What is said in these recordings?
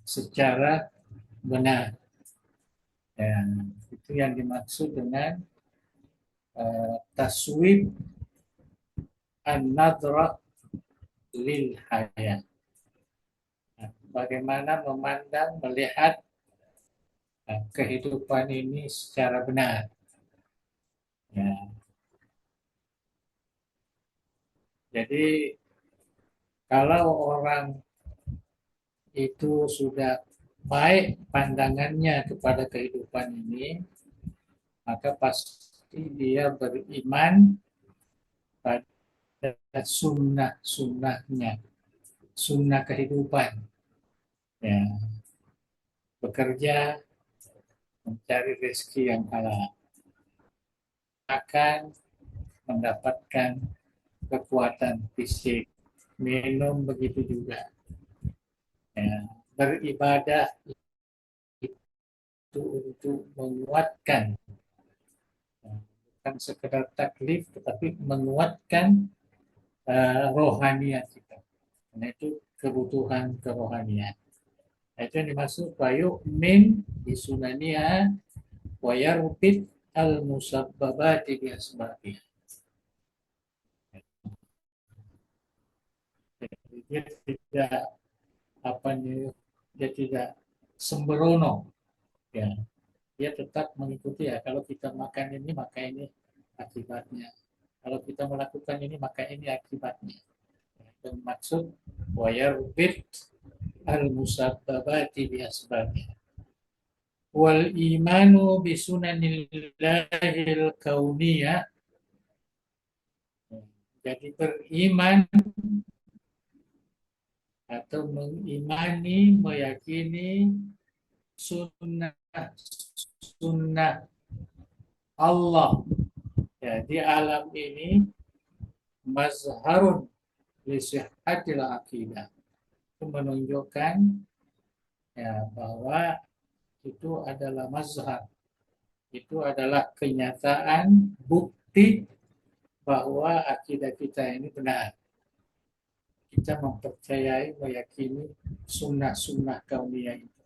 secara benar. Ya, itu yang dimaksud dengan taswib an-nadrah lil hayat. Nah, bagaimana memandang, melihat kehidupan ini secara benar. Ya, jadi kalau orang itu sudah baik pandangannya kepada kehidupan ini, maka pasti dia beriman pada sunnah-sunnahnya, sunnah kehidupan. Ya, bekerja, mencari rezeki yang halal, akan mendapatkan kekuatan fisik, minum begitu juga. Ya, beribadah itu untuk menguatkan, bukan sekedar taklif, tetapi menguatkan rohaniat kita. Karena itu kebutuhan kerohanian. Itu yang dimaksud bayu min disunania wa yarbit al musabbabati bi asbabiha. Jadi dia tidak apa nih, dia tidak sembrono, ya. Dia tetap mengikuti, ya, kalau kita makan ini maka ini akibatnya, kalau kita melakukan ini maka ini akibatnya. Dan maksud wayarbit al musabbabati bi asbabiha wal imanu bi sunanillahil kauniyah. Jadi beriman atau mengimani, meyakini sunnah sunnah Allah, ya, di alam ini mazharun li sihhatil aqidah. Itu menunjukkan, ya, bahwa itu adalah mazhar, itu adalah kenyataan, bukti bahwa akidah kita ini benar. Kita mempercayai, meyakini sunnah-sunnah kauniyah itu.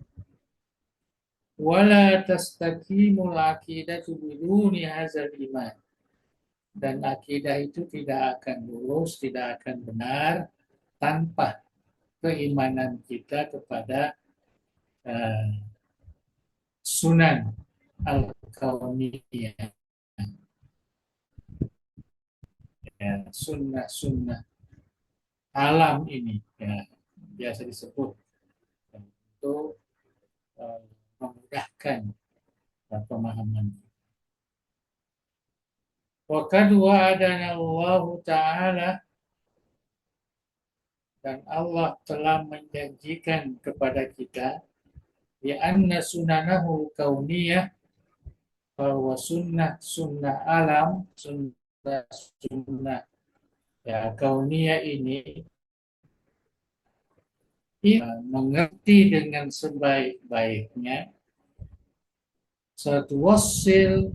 Wala tastaqimul aqidatu biduni hadzal iman. Dan akidah itu tidak akan lurus, tidak akan benar tanpa keimanan kita kepada uh, sunan al-kauniyah, ya, sunnah-sunnah alam ini, ya, biasa disebut untuk memudahkan pemahaman. Wa qad wa'adana Allah Ta'ala, dan Allah telah menjanjikan kepada kita, ya, anna sunanahu kauniyah, bahwa sunnah alam, sunnah ya kauniyah ini, mengerti dengan sebaik-baiknya, satu wasil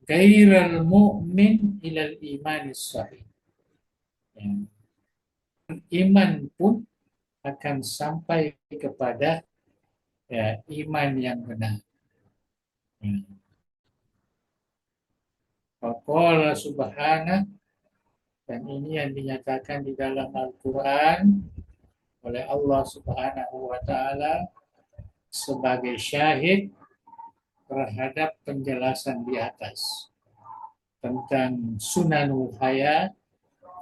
gairal mu'min ilal iman sahih. Ya. Iman pun akan sampai kepada, ya, iman yang benar. Ya. Faqala subhanahu, dan ini yang dinyatakan di dalam Al-Quran oleh Allah Subhanahu wa Ta'ala sebagai syahid terhadap penjelasan di atas tentang sunanul hayat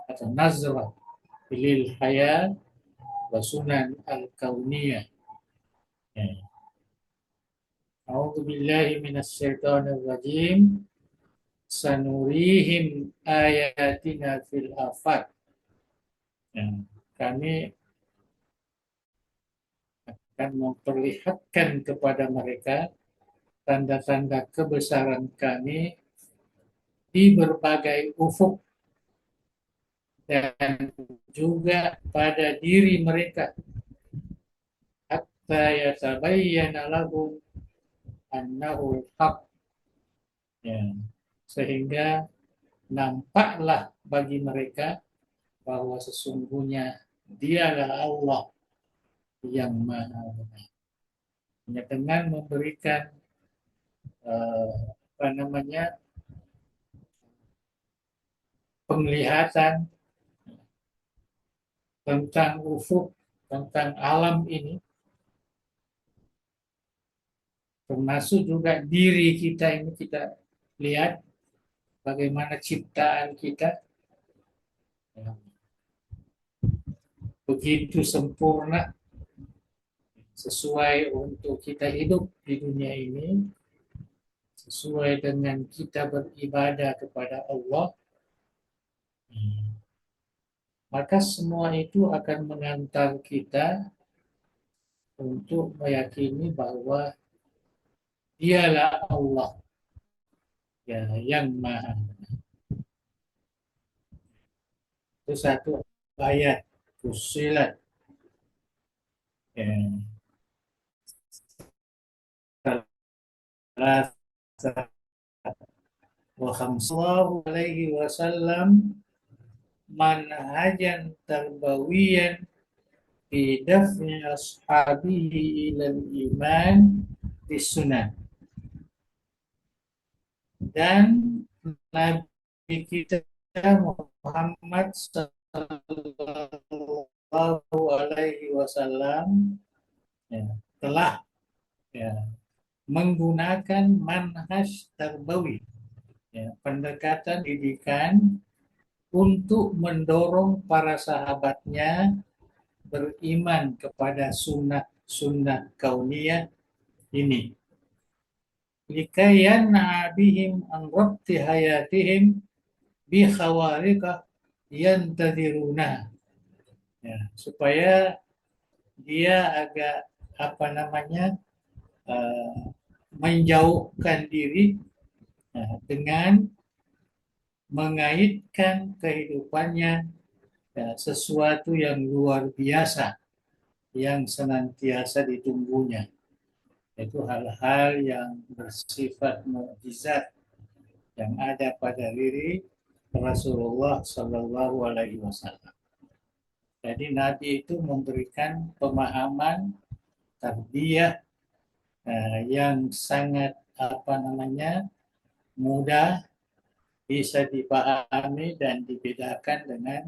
atau nazrah lil hayat wa sunan al-kauniyah. Ya. A'udzu billahi minasy syaithanir rajim. Sanurihim ayatina fil afaq. Ya. Kami akan memperlihatkan kepada mereka tanda-tanda kebesaran kami di berbagai ufuk dan juga pada diri mereka, hatta yatabayyana lahum annahu al-haq, ya, sehingga nampaklah bagi mereka bahwa sesungguhnya dialah Allah, yang maha benar. Hanya dengan memberikan apa namanya penglihatan tentang ufuk, tentang alam ini, termasuk juga diri kita ini kita lihat bagaimana ciptaan kita ya, begitu sempurna sesuai untuk kita hidup di dunia ini, sesuai dengan kita beribadah kepada Allah, maka semua itu akan mengantar kita untuk meyakini bahwa dialah Allah ya yang maha. Itu satu ayat Fussilat ya, wa khamsallahu alaihi wasallam manhajan tarbawiyan fi daf'i ashabihi ilal iman bis sunnah. Dan Nabi kita Muhammad Sallallahu Alaihi Wasallam ya, telah ya, menggunakan manhaj tarbawi, ya, pendekatan didikan untuk mendorong para sahabatnya beriman kepada sunnah-sunnah kauniyah ini. Likayan na'abihim an rabti hayatihim bi khawarika yantadiruna. Ya, supaya dia agak apa namanya menjauhkan diri dengan mengaitkan kehidupannya sesuatu yang luar biasa yang senantiasa ditunggunya, yaitu hal-hal yang bersifat mukjizat yang ada pada diri Rasulullah Shallallahu Alaihi Wasallam. Jadi Nabi itu memberikan pemahaman tarbiyah yang sangat apa namanya mudah bisa dipahami dan dibedakan dengan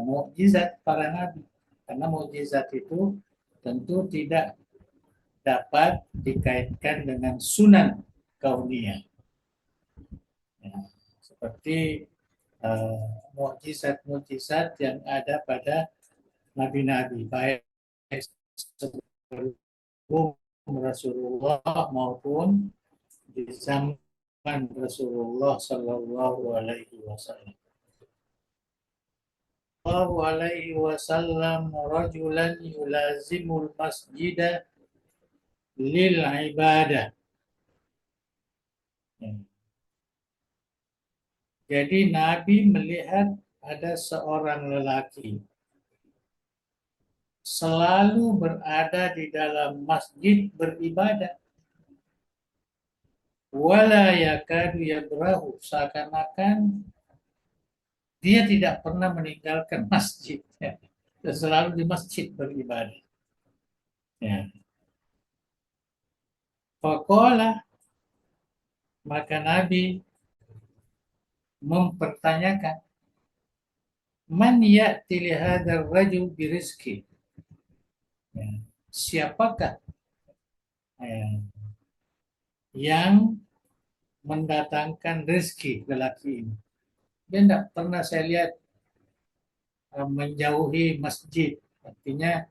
mukjizat para nabi. Karena mukjizat itu tentu tidak dapat dikaitkan dengan sunan kauniyah. Ya, seperti mukjizat-mukjizat yang ada pada nabi-nabi, baik sebelum Rasulullah maupun di zaman Rasulullah Sallallahu Alaihi Wasallam. Sallallahu Alaihi Wasallam rajulan yulazimul masjidah lil ibadah. Jadi Nabi melihat ada seorang lelaki selalu berada di dalam masjid beribadah. Wala yakadu yabrahu, seakan-akan dia tidak pernah meninggalkan masjid. Ya. Dia selalu di masjid beribadah. Ya. Faqala, maka Nabi mempertanyakan, man ya'ti li hadzal rajul birizki. Ya. Siapakah yang mendatangkan rezeki lelaki ini? Dia tidak pernah saya lihat menjauhi masjid. Artinya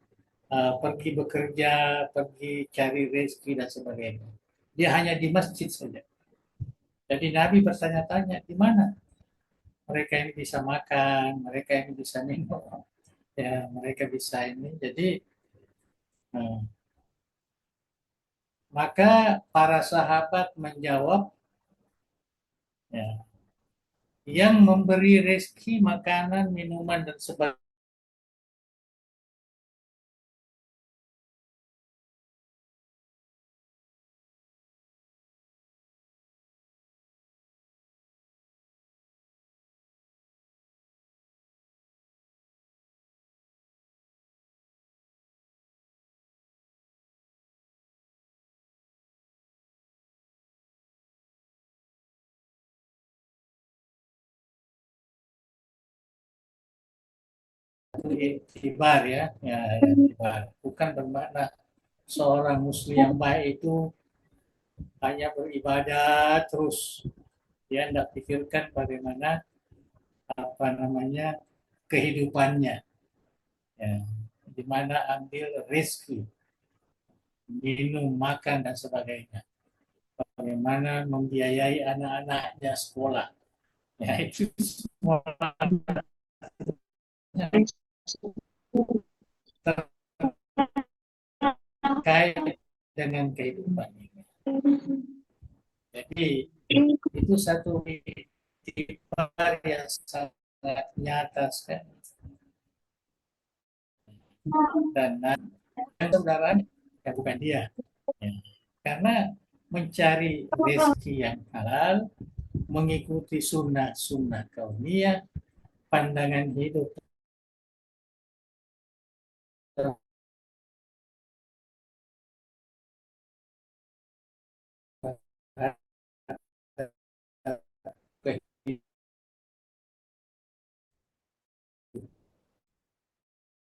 pergi bekerja, pergi cari rezeki dan sebagainya. Dia hanya di masjid saja. Jadi Nabi bertanya-tanya, di mana mereka ini bisa makan, mereka ini bisa minum, ya mereka bisa ini. Jadi maka para sahabat menjawab, ya, yang memberi rezeki makanan, minuman dan sebagainya iktibar ya, ya iktibar. Bukan bermakna seorang muslim yang baik itu hanya beribadah terus, dia tidak pikirkan bagaimana apa namanya kehidupannya, ya, di mana ambil rezeki, minum, makan dan sebagainya. Bagaimana membiayai anak-anaknya sekolah, ya itu semua terkait dengan kehidupan ini. Jadi itu satu iktibar yang sangat nyata sekali. Dan saudara ya bukan dia, ya. Karena mencari rezeki yang halal, mengikuti sunnah-sunnah kauniyah, pandangan hidup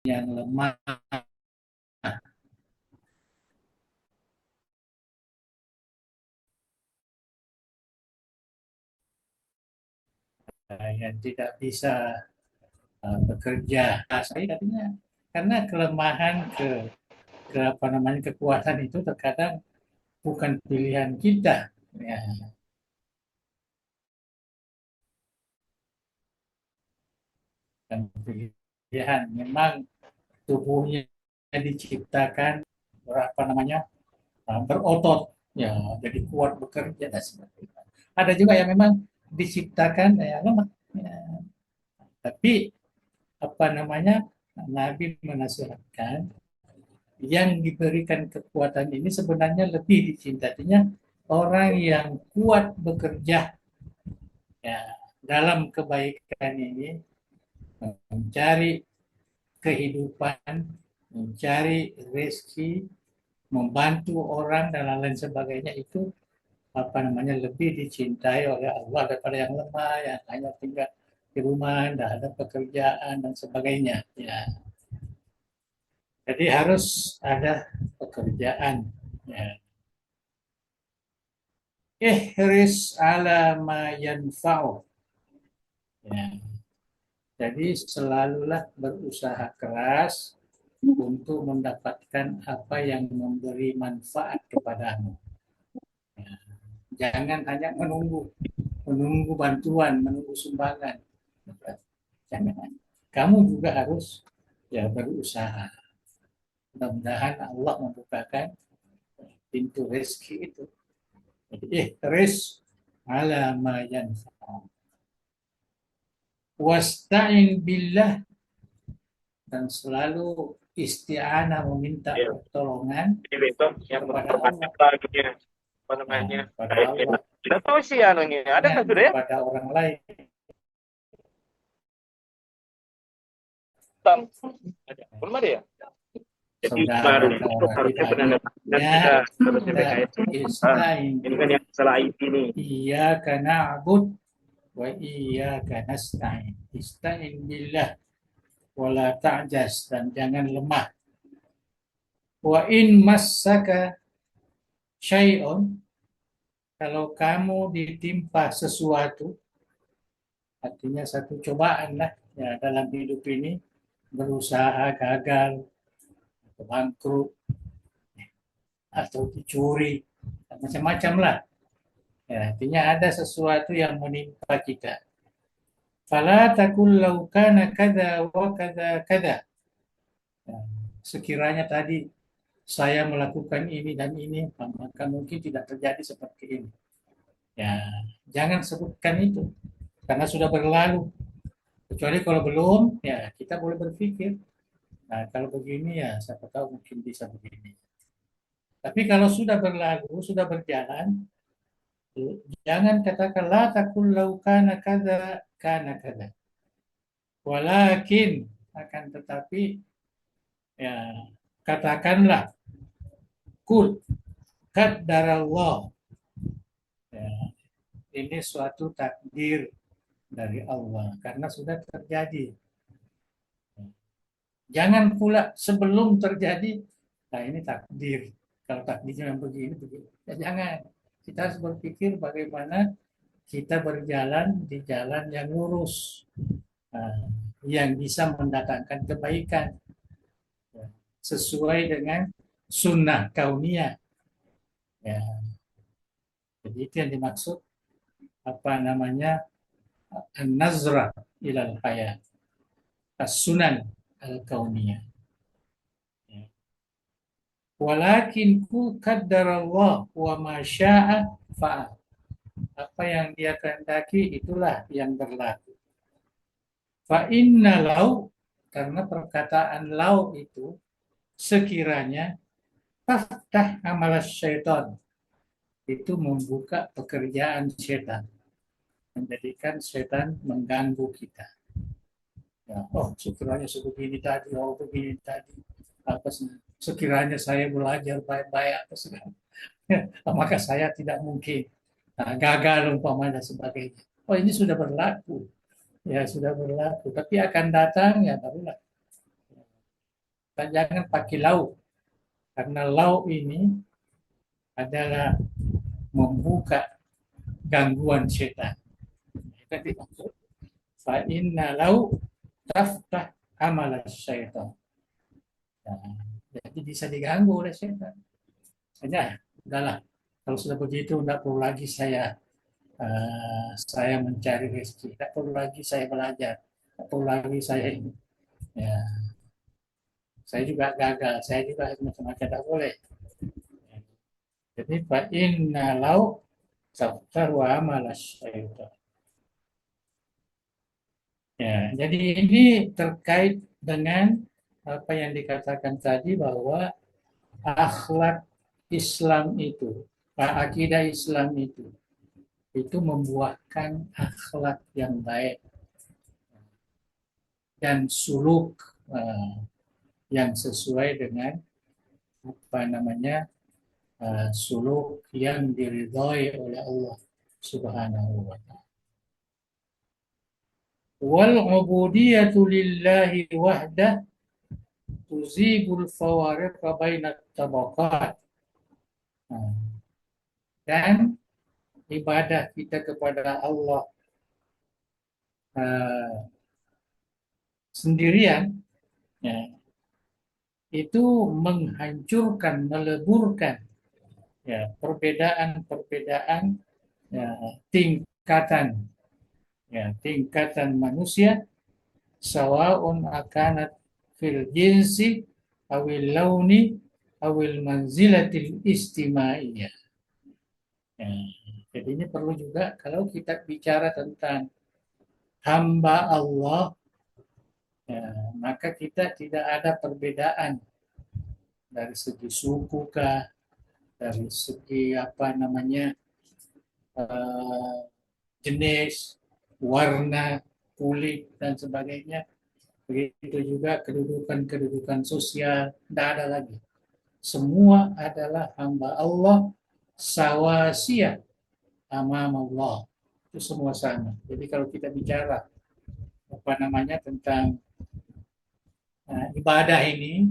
yang lemah, yang tidak bisa bekerja. Nah, saya katanya karena kelemahan ke apa namanya kekuatan itu terkadang bukan pilihan kita, ya, dan pilihan memang tubuhnya diciptakan apa namanya berotot, ya jadi kuat bekerja dan sebagainya. Ada juga yang memang diciptakan ya lemah, ya. Tapi apa namanya Nabi menasihatkan yang diberikan kekuatan ini sebenarnya lebih dicintainya orang yang kuat bekerja, ya, dalam kebaikan ini, mencari kehidupan, mencari rezeki, membantu orang dan lain sebagainya, itu apa namanya lebih dicintai oleh Allah daripada yang lemah yang hanya tinggal di rumah, tidak ada pekerjaan dan sebagainya. Ya, jadi harus ada pekerjaan. Ya. Ihris ala ma yanfa'u. Ya. Jadi selalulah berusaha keras untuk mendapatkan apa yang memberi manfaat kepadamu. Ya. Jangan hanya menunggu bantuan, menunggu sumbangan. Jangan. Kamu juga harus ya berusaha. Mudah-mudahan Allah membukakan pintu rezeki itu. Jadi ihris ala ma yanfa'u. Wasta'in billah, dan selalu isti'anah meminta pertolongan Jadi itu yang kepada Allah. lagunya apa Nah, namanya? kepada Allah. Tidak tahu sih anunya. Ada Jangan nggak sudah ya? kepada orang lain. Ada. Belum ada ya? Jadi Saudara baru ke orang harusnya benar pribadinya kita harusnya kita BKS. istain Ini kan yang salah IT nih. iyyaka na'bud wa iyyaka nasta'in. Istain billah wala ta'jas, dan jangan lemah. Wa in massaka syai'un, kalau kamu ditimpa sesuatu, artinya satu cobaan lah ya dalam hidup ini, berusaha gagal, bangkrut, atau dicuri, macam-macam lah. Ya, artinya ada sesuatu yang menimpa kita. Fala takul law kana kada wa kada kada. Ya, sekiranya tadi saya melakukan ini dan ini, maka mungkin tidak terjadi seperti ini. Ya, jangan sebutkan itu karena sudah berlalu. Kecuali kalau belum, ya kita boleh berpikir. Nah, kalau begini ya siapa tahu mungkin bisa begini. Tapi kalau sudah berlalu, sudah berjalan, jangan katakan la takul lau kana kada. Walakin, akan tetapi ya katakanlah kul qaddarallah. Ya, ini suatu takdir dari Allah karena sudah terjadi. Jangan pula sebelum terjadi, nah ini takdir. Kalau takdirnya yang begini, begini. Ya jangan. Kita harus berpikir bagaimana kita berjalan di jalan yang lurus, nah, yang bisa mendatangkan kebaikan, ya, sesuai dengan sunnah kauniyah. Ya, jadi itu yang dimaksud apa namanya an-nazra ilal hayat, as-sunan al-kauniyah. Ya. Walakin ku qaddarallah wa ma syaa fa'al. Apa yang dia kehendaki itulah yang berlaku. Fa inna lau, karena perkataan lau itu sekiranya taftah amal syaitan, itu membuka pekerjaan setan, menjadikan setan mengganggu kita. Ya, oh sekiranya sebegini tadi, oh begini tadi, apa sekiranya saya belajar baik-baik apa segala, maka saya tidak mungkin gagal umpamanya sebagainya. Oh ini sudah berlaku, ya sudah berlaku, tapi akan datang ya barulah. Dan jangan pakai lauk, karena lauk ini adalah membuka gangguan setan. Jadi maksud fa inna lau taftah amal syaitan. Nah, jadi bisa diganggu oleh setan. Hanya udahlah, kalau sudah begitu tidak perlu lagi saya mencari rezeki, tidak perlu lagi saya belajar, tidak perlu lagi saya ini. Ya, saya juga gagal, saya juga macam-macam tidak boleh. Jadi fa inna lau taftahu amal syaitan. Ya, jadi ini terkait dengan apa yang dikatakan tadi bahwa akhlak Islam itu, akidah Islam itu membuahkan akhlak yang baik dan suluk yang sesuai dengan apa namanya suluk yang diridhoi oleh Allah Subhanahu wa taala. Wal ubudiyatu lillahi wahdah tuzibul fawariqa bainat tabaqat. Dan ibadah kita kepada Allah sendirian, ya, itu menghancurkan, meleburkan, ya, perbedaan-perbedaan, ya, tingkatan, ya, tingkatan manusia, sawaun akanat fil jinsi awil launi awil manzilatil istimaiyah. Ya, jadi ini perlu juga kalau kita bicara tentang hamba Allah, ya, maka kita tidak ada perbedaan dari segi suku kah, dari segi apa namanya jenis, warna, kulit dan sebagainya. Begitu juga kedudukan-kedudukan sosial, tidak ada lagi. Semua adalah hamba Allah, sawasiyah amam Allah. Itu semua sama. Jadi kalau kita bicara apa namanya tentang ibadah ini,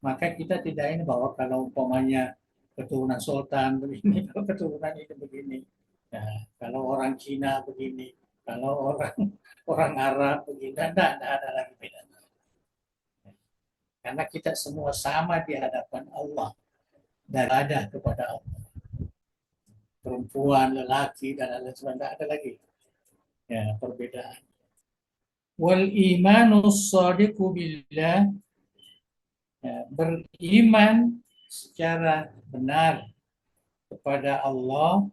maka kita tidak ini bahwa kalau umpamanya keturunan sultan begini, kalau keturunan itu begini, ya, kalau orang Cina begini, kalau orang orang Arab begini, tidak ada lagi bedanya. Karena kita semua sama di hadapan Allah dan ada kepada Allah. Perempuan, lelaki, dan lain sebagainya, tidak ada lagi ya perbedaan. Wal imanus shadiqu billah, ya, beriman secara benar kepada Allah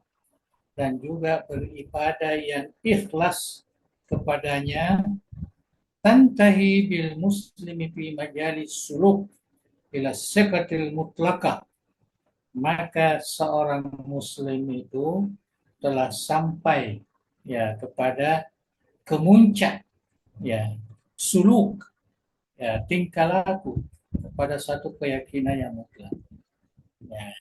dan juga beribadah yang ikhlas kepadanya, tantahi bil muslimi fi majalis suluk ila sekatil mutlaqah, maka seorang muslim itu telah sampai ya kepada kemuncak ya suluk, ya tingkah laku kepada satu keyakinan yang mutlak. Ya.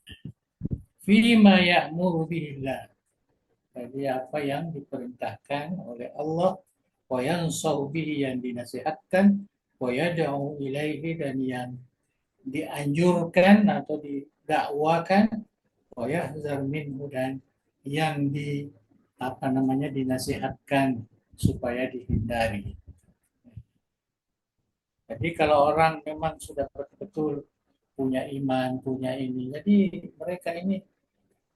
Fima ya'muru billah. Jadi apa yang diperintahkan oleh Allah, wa yansahu bihi yang dinasihatkan, wa yad'u ilaihi, dan yang dianjurkan atau didakwakan, wa yahzar minhu, dan yang dinasihatkan supaya dihindari. Jadi kalau orang memang sudah betul-betul punya iman, punya ini, jadi mereka ini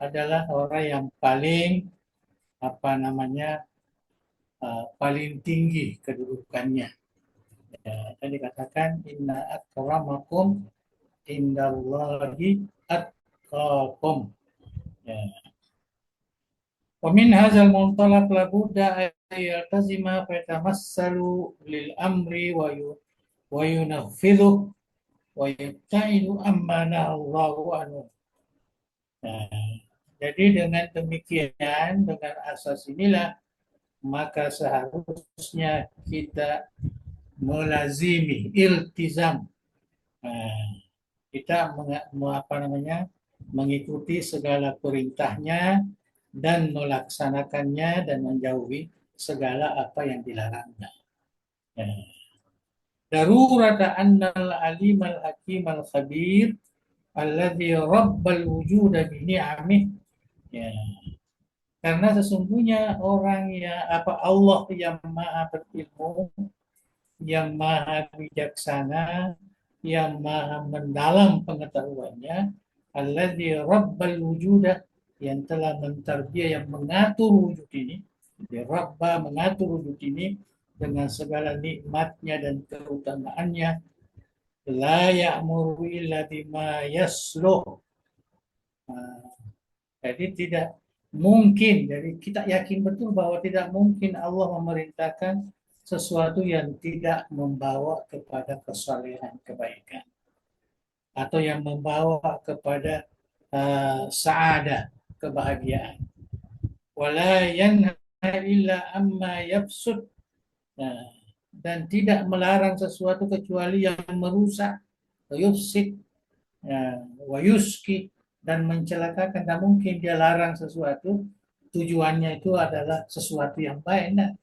adalah orang yang paling paling tinggi kedudukannya. Ya, tadi katakan inna akramakum indallahi atqakum. Ya. Wa min hadzal muntalaq la budda ay yaltazima fa yatamassalu lil amri wa yunaffidhu wa yabta'idu amma Allahu anhu. Nah, jadi dengan demikian, dengan asas inilah, maka seharusnya kita melazimi, iltizam. Nah, kita mengikuti segala perintahnya dan melaksanakannya dan menjauhi segala apa yang dilarangnya. Darurata annal alimal hakimal khabir alladzi rabbal wujuda bi ni'amih. Ya. Karena sesungguhnya Allah yang maha berilmu, yang maha bijaksana, yang maha mendalam pengetahuannya, alladzi rabbal wujuda, yang telah mentarbiah, yang mengatur wujud ini. Jadi Rabba mengatur wujud ini dengan segala nikmatnya dan keutamaannya. La ya'muru illa bima yasluh. Jadi tidak mungkin, jadi kita yakin betul bahwa tidak mungkin Allah memerintahkan sesuatu yang tidak membawa kepada kesalehan, kebaikan, atau yang membawa kepada sa'adah, kebahagiaan. Wala yanha illa amma yafsud. Nah, dan tidak melarang sesuatu kecuali yang merusak, yufsid, wa yuski, dan mencelakakan. Tidak mungkin dia larang sesuatu tujuannya itu adalah sesuatu yang baik. Nah,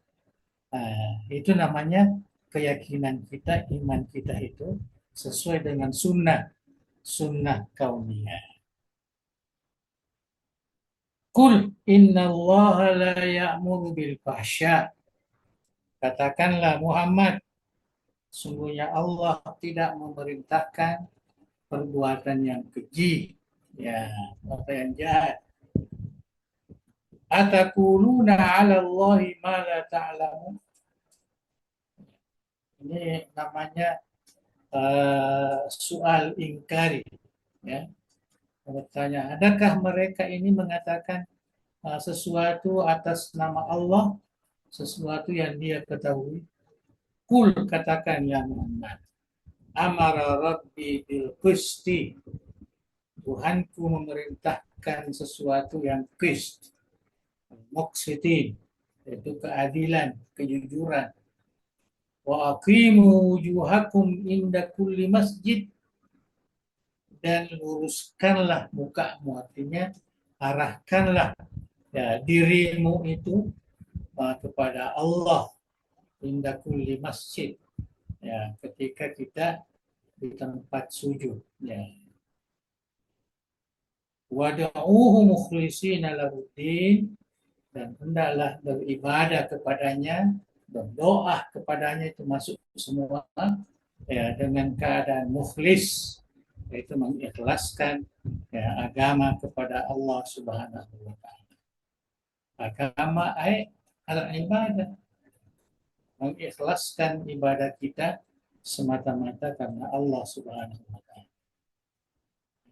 itu namanya keyakinan kita, iman kita itu sesuai dengan sunnah kauniyah. Kul innallaha la ya'muru bil fahsya. Katakanlah Muhammad, sungguhnya Allah tidak memerintahkan perbuatan yang keji, ya, apa yang jahat. Atakuluna 'ala Allahi ma la ta'lamun. Ini namanya soal ingkari, ya. Bertanya, adakah mereka ini mengatakan sesuatu atas nama Allah, sesuatu yang dia ketahui? Kul, katakan ya Muhammad, amara rabbi bil qisti, Tuhanku memerintahkan sesuatu yang qist, muqsitin, yaitu keadilan, kejujuran. Wa aqimu wujuhakum inda kulli masjid, dan luruskanlah mukamu, artinya arahkanlah dirimu itu kepada Allah inda kulli masjid, ya, ketika kita di tempat sujud, ya. Wad'uhu mukhlishina lahuddin, dan hendaklah beribadah kepadanya, berdoa kepadanya, itu masuk semua, ya, dengan keadaan mukhlis, yaitu mengikhlaskan agama kepada Allah Subhanahu wa taala. Agama al-ibadah, mengikhlaskan ibadah kita semata-mata karena Allah Subhanahu wa taala.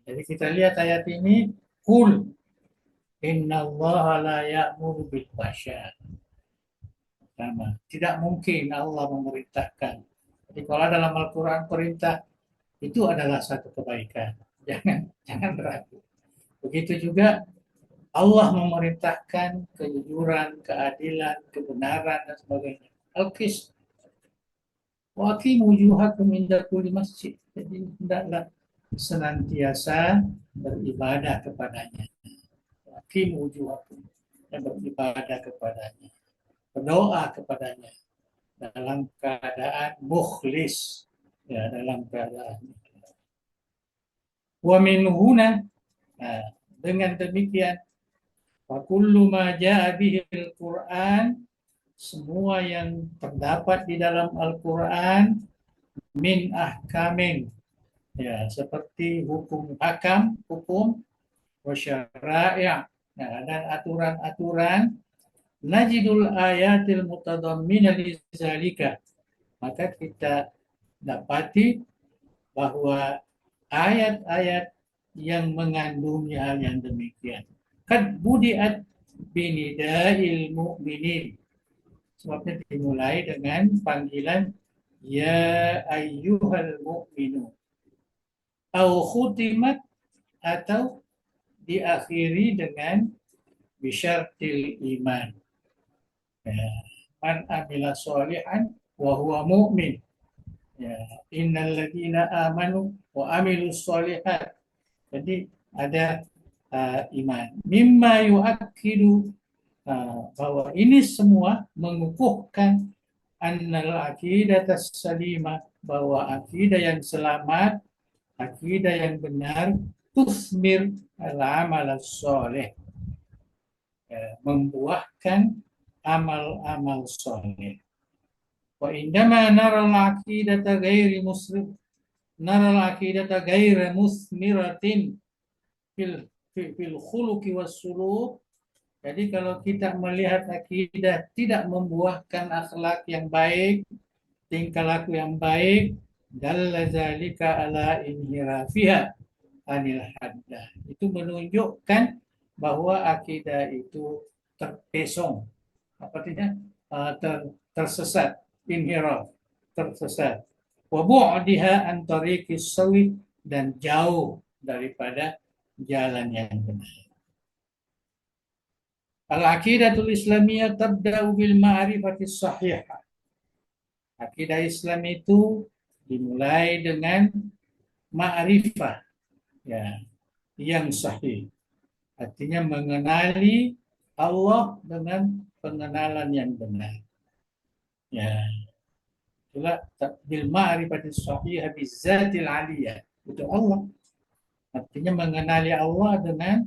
Jadi kita lihat ayat ini, kul innallaha la ya'muru bil fahsya. Pertama, tidak mungkin Allah memerintahkan. Jadi kalau dalam Al-Quran perintah, itu adalah satu kebaikan. Jangan ragu. Begitu juga Allah memerintahkan kejujuran, keadilan, kebenaran, dan sebagainya. Al-Qist. Wa aqimu wujuhakum inda kulli masjid. Jadi hendaklah senantiasa beribadah kepadanya. Wa aqimu wujuhakum, dan beribadah kepadanya. Berdoa kepadanya. dalam keadaan mukhlis, ya, dalam keadaan. Wa min huna, nah, dengan demikian, wa kullu ma jaa bihi al-Qur'an, semua yang terdapat di dalam Al-Qur'an min ahkamin, ya, seperti hukum hakam, hukum wa syara'i', ya, dan aturan-aturan, najidul ayatil mutadammina li zalika, maka kita dapati bahwa ayat-ayat yang mengandungi hal yang demikian. Kad budiat binidail mu'minin, sebabnya dimulai dengan panggilan ya ayyuhal mu'minu, au khutimat, atau diakhiri dengan bisyartil iman, ya, man amila sholihan wa huwa mu'min, ya, innal ladzina amanu wa amilus sholihat. Jadi ada iman. Mimma yu'akkidu, bahwa ini semua mengukuhkan annal aqidatas salimah, bahwa akidah yang selamat, akidah yang benar, tusmir al-amal soleh, membuahkan amal-amal soleh. Wa indama nara al-aqidata ghairi muslim, nara al-aqidata ghaira musmiratin fil khuluqi was suluk. Jadi kalau kita melihat akidah tidak membuahkan akhlak yang baik, tingkah laku yang baik, dalla zalika ala inhirafiha anil haddah. Itu menunjukkan bahwa akidah itu terpesong, artinya tersesat, inhiraf, tersesat. Wa bu'diha an tariqis sawi, dan jauh daripada jalan yang benar. Al-aqidatul islamiyah tabda'u bil ma'rifatis sahihah. Akidah Islam itu dimulai dengan ma'rifah, ya, yang sahih. Artinya mengenali Allah dengan pengenalan yang benar. Ya, itulah bil ma'rifatis sahihah bizzatil aliyah. Itu Allah. Artinya mengenali Allah dengan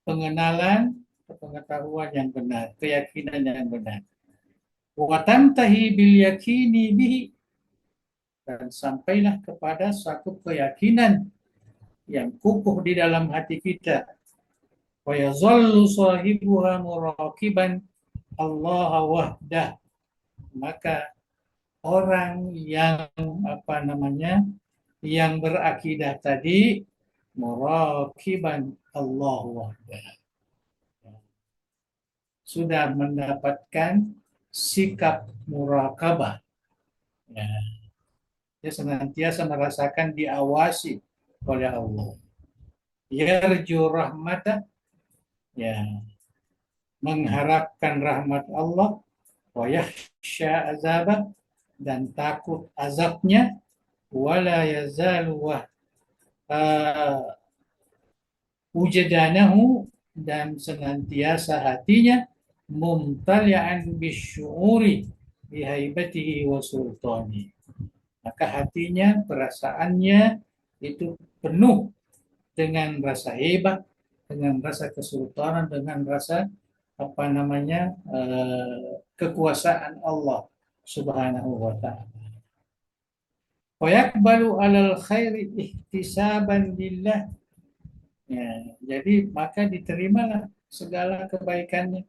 pengenalan, pengetahuan yang benar, keyakinan yang benar. Wa tantahi bil yakini bihi, dan sampailah kepada satu keyakinan yang kukuh di dalam hati kita. Wa yazallu sahibuha muraqiban Allah wahdah, maka orang yang yang berakidah tadi muraqiban Allah wahdah, sudah mendapatkan sikap murakabah, ya, dia senantiasa merasakan diawasi oleh Allah. Yarju rahmatah, ya, mengharapkan rahmat Allah, wa yakhsha azabah, dan takut azabnya, wala yazalu wujudanahu, dan senantiasa hatinya mumtali'an bisyu'uri bihaibatihi wa sultani, maka hatinya, perasaannya itu penuh dengan rasa hebat, dengan rasa kesultanan, dengan rasa kekuasaan Allah Subhanahu wa ta'ala. Wa yakbalu 'alal khairi ihtisaban lillah, ya, jadi maka diterimalah segala kebaikannya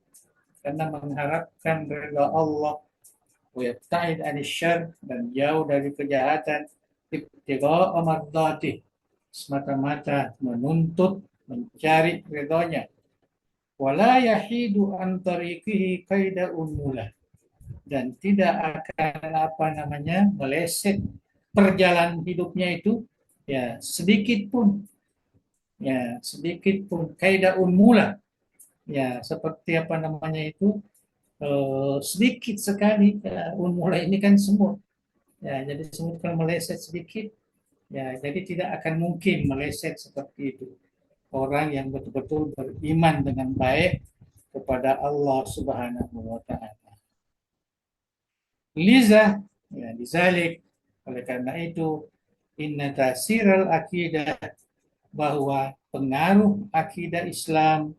karena mengharapkan ridha Allah. Wa yabta'id 'anil syarr, dan jauh dari kejahatan, ibtigha'a mardhatih, semata-mata menuntut, mencari ridhonya. Wala yahidu an tariqihi qaida unmulah, dan tidak akan meleset perjalanan hidupnya itu, ya, sedikit pun, ya, sedikit pun, qaida unmulah, ya, seperti sedikit sekali, ya, unmula ini kan semut, ya, jadi semut kalau meleset sedikit, ya, jadi tidak akan mungkin meleset seperti itu. Orang yang betul-betul beriman dengan baik kepada Allah Subhanahu wa ta'ala. Liza, ya, dizalik. Oleh karena itu, inna tasiral akidah, bahwa pengaruh akidah Islam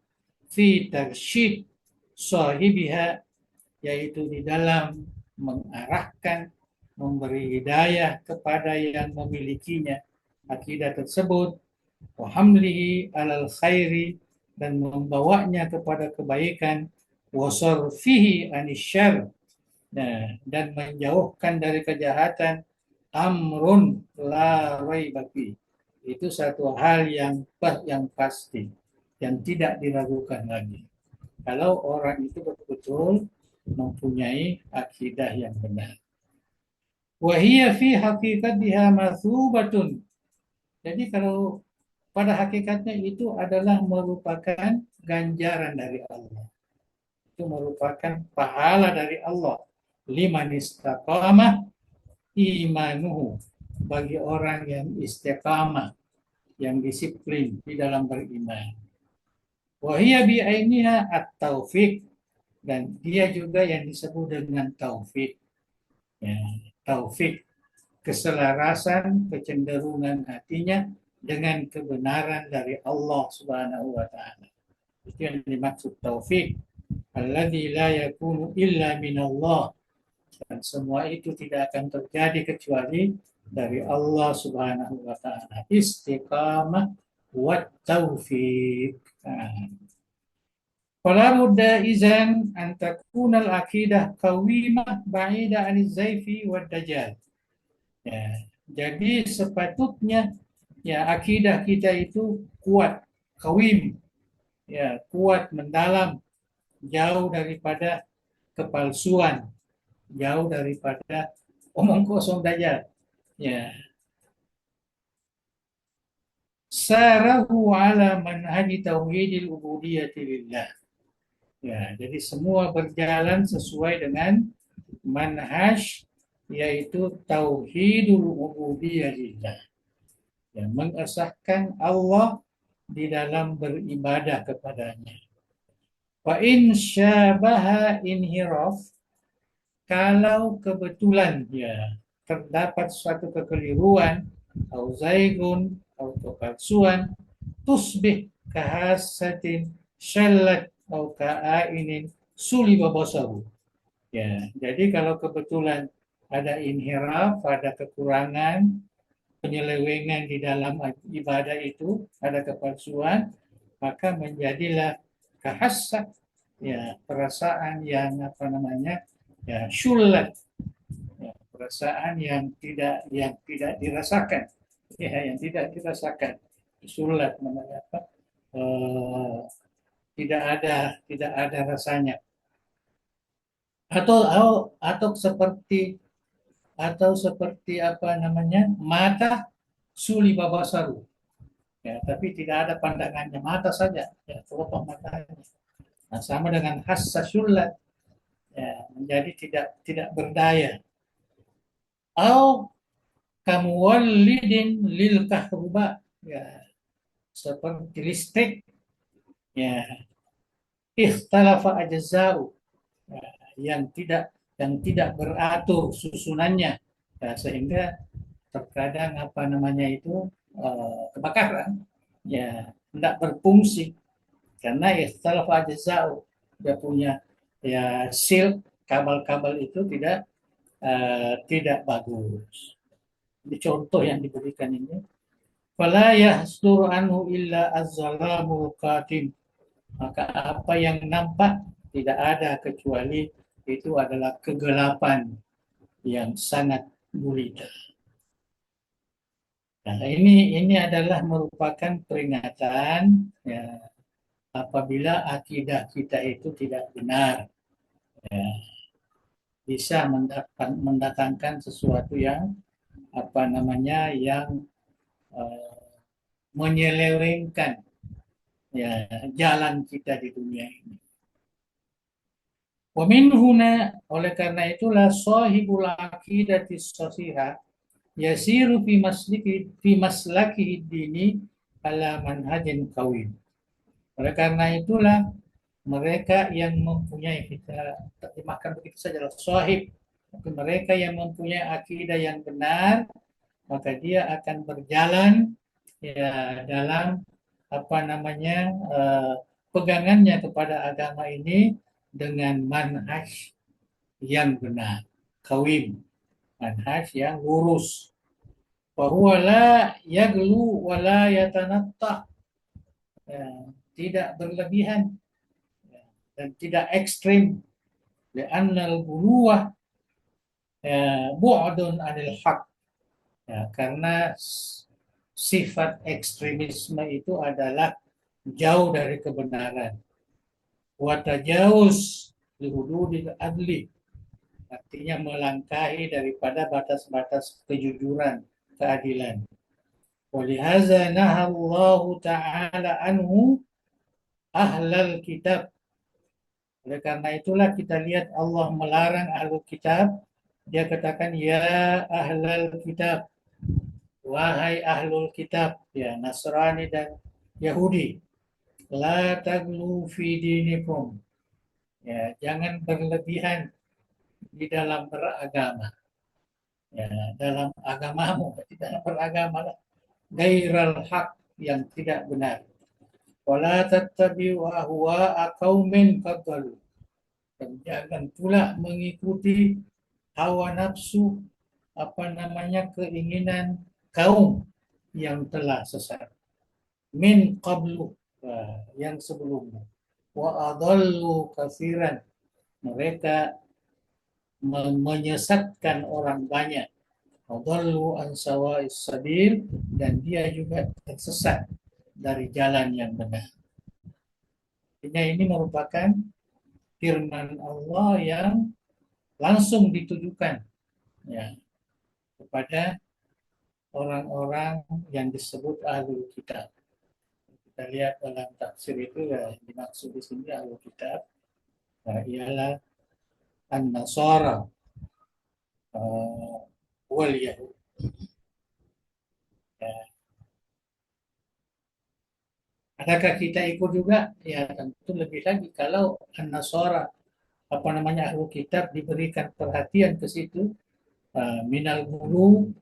fi tarsyid sahibiha, yaitu di dalam mengarahkan, memberi hidayah kepada yang memilikinya akidah tersebut, wa hamlihi alal khairi, dan membawanya kepada kebaikan, wa sarfihi anisyarr, nah, dan menjauhkan dari kejahatan, amrun la raiba fi, itu satu hal yang pasti, yang tidak diragukan lagi. Kalau orang itu betul-betul mempunyai akidah yang benar. Wahia fi haqiqatiha mathubatun. Jadi kalau pada hakikatnya itu adalah merupakan ganjaran dari Allah. Itu merupakan pahala dari Allah. Liman istaqamah imanuhu, bagi orang yang istiqamah, yang disiplin di dalam beriman. Wahia bi'ainiha at-taufiq, dan dia juga yang disebut dengan taufik. Ya, taufik, keselarasan, kecenderungan hatinya dengan kebenaran dari Allah Subhanahu wa taala. Itu yang dimaksud taufik. Alladzi la yakunu illa minallah, dan semua itu tidak akan terjadi kecuali dari Allah Subhanahu wa taala. Istiqamah wa taufik. Fala budda izan an takuna al-aqidah qawimah ba'ida aniz zaifi wad dajjal. Ya, jadi sepatutnya ya akidah kita itu kuat, qawim, ya, kuat, mendalam, jauh daripada kepalsuan, jauh daripada omong kosong dajjal. Ya. Sarahu ala manhaji tauhidil ubudiyyati lillah. Ya, jadi semua berjalan sesuai dengan manhaj, yaitu tauhidul ubudiyyah lillah. Yang mengesahkan Allah di dalam beribadah kepadanya. Wa in syabaha inhiraf, kalau kebetulan ya terdapat suatu kekeliruan, atau zaigun, atau kepalsuan, tusbih kahasatin syallat atau ka'ainin suliba basaru. Ya, jadi kalau kebetulan ada inhiraf, ada kekurangan, penyelewengan di dalam ibadah itu, ada kepalsuan, maka menjadilah kahasat, ya, perasaan yang apa namanya, ya, syullat, ya, perasaan yang tidak dirasakan, ya, yang tidak dirasakan, syullat namanya apa? Tidak ada rasanya, atau seperti apa namanya, mata suli babasaru, ya, tapi tidak ada pandangannya, mata saja, ya, teropong matanya. Nah, sama dengan hassasyullat, ya, menjadi tidak berdaya. Au kamuwallidin lil kahruba, ya, seperti listrik, ya, ikhtalafa ajza'u, ya, yang tidak beratur susunannya, ya, sehingga terkadang apa namanya itu kebakaran, ya, tidak berfungsi karena ikhtalafa ajza'u, dia punya ya silk, kabel-kabel itu tidak bagus. Ini contoh yang diberikan ini. Fala yahsuru anhu illa az-zalamu qatim. Maka apa yang nampak tidak ada kecuali itu adalah kegelapan yang sangat gulita. Nah, ini adalah merupakan peringatan, ya, apabila akidah kita itu tidak benar, ya, bisa mendatangkan sesuatu yang apa namanya, yang menyelewengkan, ya, jalan kita di dunia ini. Wa min huna, oleh karena itulah sahibul aqidati shahihah yasiru fi maslaki dini ala manhajin qawim. Oleh karena itulah mereka yang mempunyai, kita terjemahkan begitu saja, sahib, Tapi mereka yang mempunyai akidah yang benar, maka dia akan berjalan ya dalam apa namanya pegangannya kepada agama ini dengan manhaj yang benar, kawim, manhaj yang lurus. Bahwa la yaglu wa la yatanatta, ya, tidak berlebihan ya, dan tidak ekstrim. Li'anna al-guluwah bu'dun anil haq. Ya, karena sifat ekstremisme itu adalah jauh dari kebenaran. Wa tajawuz li hududil adli, artinya melangkahi daripada batas-batas kejujuran, keadilan. Walihaza nahallahu ta'ala anhu ahlal kitab. Oleh karena itulah kita lihat Allah melarang ahlul kitab. Dia katakan ya ahlal kitab, wahai ahlul kitab, ya Nasrani dan Yahudi, la taglu fi dinikum, ya jangan berlebihan di dalam beragama, ya dalam agamamu, di dalam beragama lah, gairal haq, yang tidak benar. Wala tattabi'u ahwa'a qaumin qad dhalu, dan jangan pula mengikuti hawa nafsu, apa namanya, keinginan kaum yang telah sesat. Min qablu, yang sebelumnya. Wa adallu katsiran, mereka menyesatkan orang banyak. Adallu an sawa'is sabil, dan dia juga tersesat dari jalan yang benar. Ini merupakan firman Allah yang langsung ditujukan ya kepada orang-orang yang disebut ahlul kitab. Kita lihat dalam tafsir itu ya, dimaksud di sini ahlul kitab ialah an-nasara wal yahud. Ya. Adakah kita ikut juga? Ya tentu lebih lagi kalau an-nasara, apa namanya, ahlul kitab diberikan perhatian ke situ, minal gulu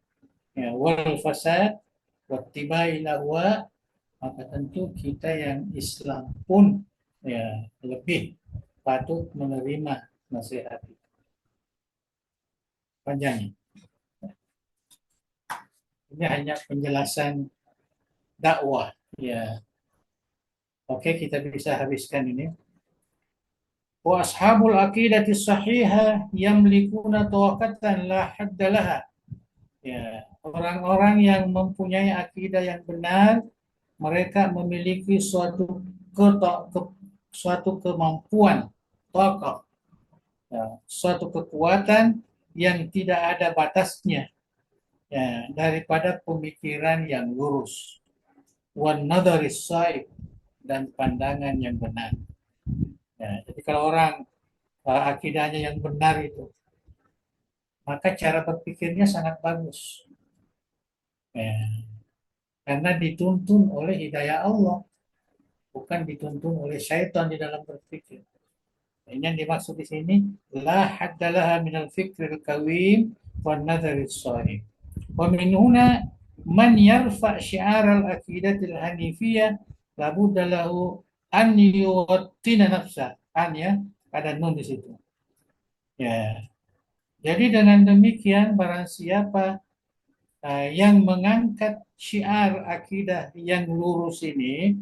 ya, wal fasad wattibai lahwa, maka tentu kita yang Islam pun ya lebih patut menerima nasihat itu. Panjang. Ini hanya penjelasan dakwah ya. Oke, kita bisa habiskan ini. Wa ashabul aqidati sahihah yamlikuna tawaqatan la hadda laha. Ya, orang-orang yang mempunyai akidah yang benar, mereka memiliki suatu kemampuan, tokoh, ya, suatu kekuatan yang tidak ada batasnya, ya, daripada pemikiran yang lurus, wan nadharis saib, dan pandangan yang benar. Ya, jadi kalau orang akidahnya yang benar itu, maka cara berpikirnya sangat bagus. Ya, karena dituntun oleh hidayah Allah, bukan dituntun oleh syaitan di dalam berpikir. Ini yang dimaksud di sini, la haddalaha minal fikril kawim wan nadharis sahih. Wa min huna man yarfa syi'ar al-aqidatil hanifiyah labudda lahu an yuwattina nafsa. An ya, ada nun di situ. Ya. Jadi dengan demikian barang siapa yang mengangkat syiar akidah yang lurus ini,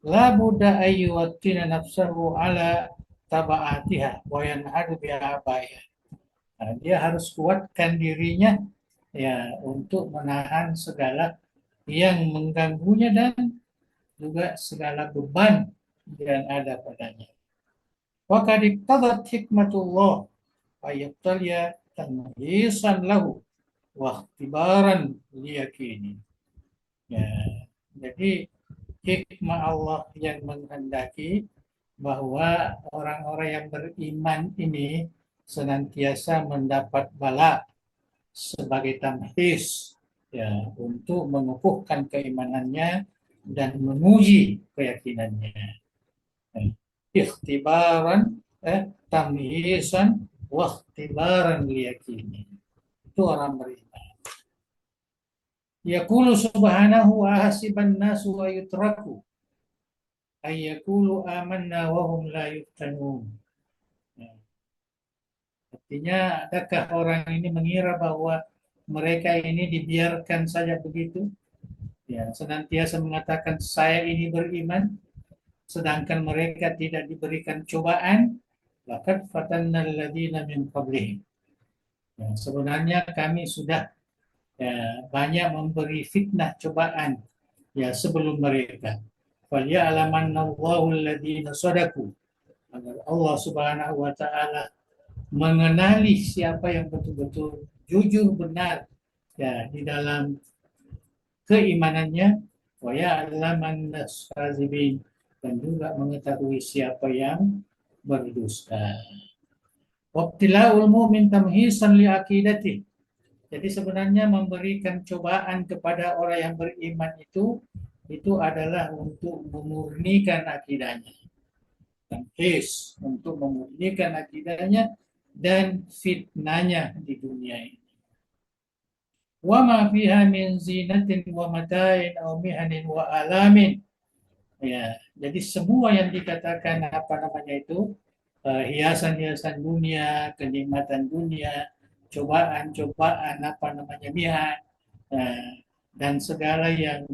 la budda ayyuwattina nafsahu ala tabaatiha wa yanhadu biha abaya. Nah, dia harus kuatkan dirinya ya untuk menahan segala yang mengganggunya dan juga segala beban yang ada padanya. Wa qad iqtadat hikmatullah ayyatalya tamhisan lahu wa ikhtibaran liyakini. Ya, jadi hikmah Allah yang menghendaki bahwa orang-orang yang beriman ini senantiasa mendapat bala sebagai tamhis ya untuk mengukuhkan keimanannya dan menguji keyakinannya. Ikhtibaran tamhisan wa ikhtibaran liyaqini. Itu orang beriman. Yaqulu subhanahu wa hasiban nasu wa yutraku ayyakulu amanna wa hum la yuftanun. Ya. Artinya, adakah orang ini mengira bahwa mereka ini dibiarkan saja begitu? Ya, senantiasa mengatakan saya ini beriman, sedangkan mereka tidak diberikan cobaan. Laqad fatanna alladziina min qablihim. Ya, sebenarnya kami sudah banyak memberi fitnah cobaan ya sebelum mereka. Falya'lamannallahu alladziina shadaku. Agar Allah Subhanahu wa taala mengenali siapa yang betul-betul jujur benar ya di dalam keimanannya, wa ya'laman kadzibin, dan juga mengetahui siapa yang berdusta. Wabtila'ul mu'min tamhisan li aqidati. Jadi sebenarnya memberikan cobaan kepada orang yang beriman itu adalah untuk memurnikan akidahnya. Tamhis, untuk memurnikan akidahnya dan fitnahnya di dunia ini. Wa ma fiha min zinatin wa mata'in aw mihanin wa alamin. Ya, jadi semua yang dikatakan itu hiasan-hiasan dunia, kenikmatan dunia, cobaan-cobaan mihan, dan segala yang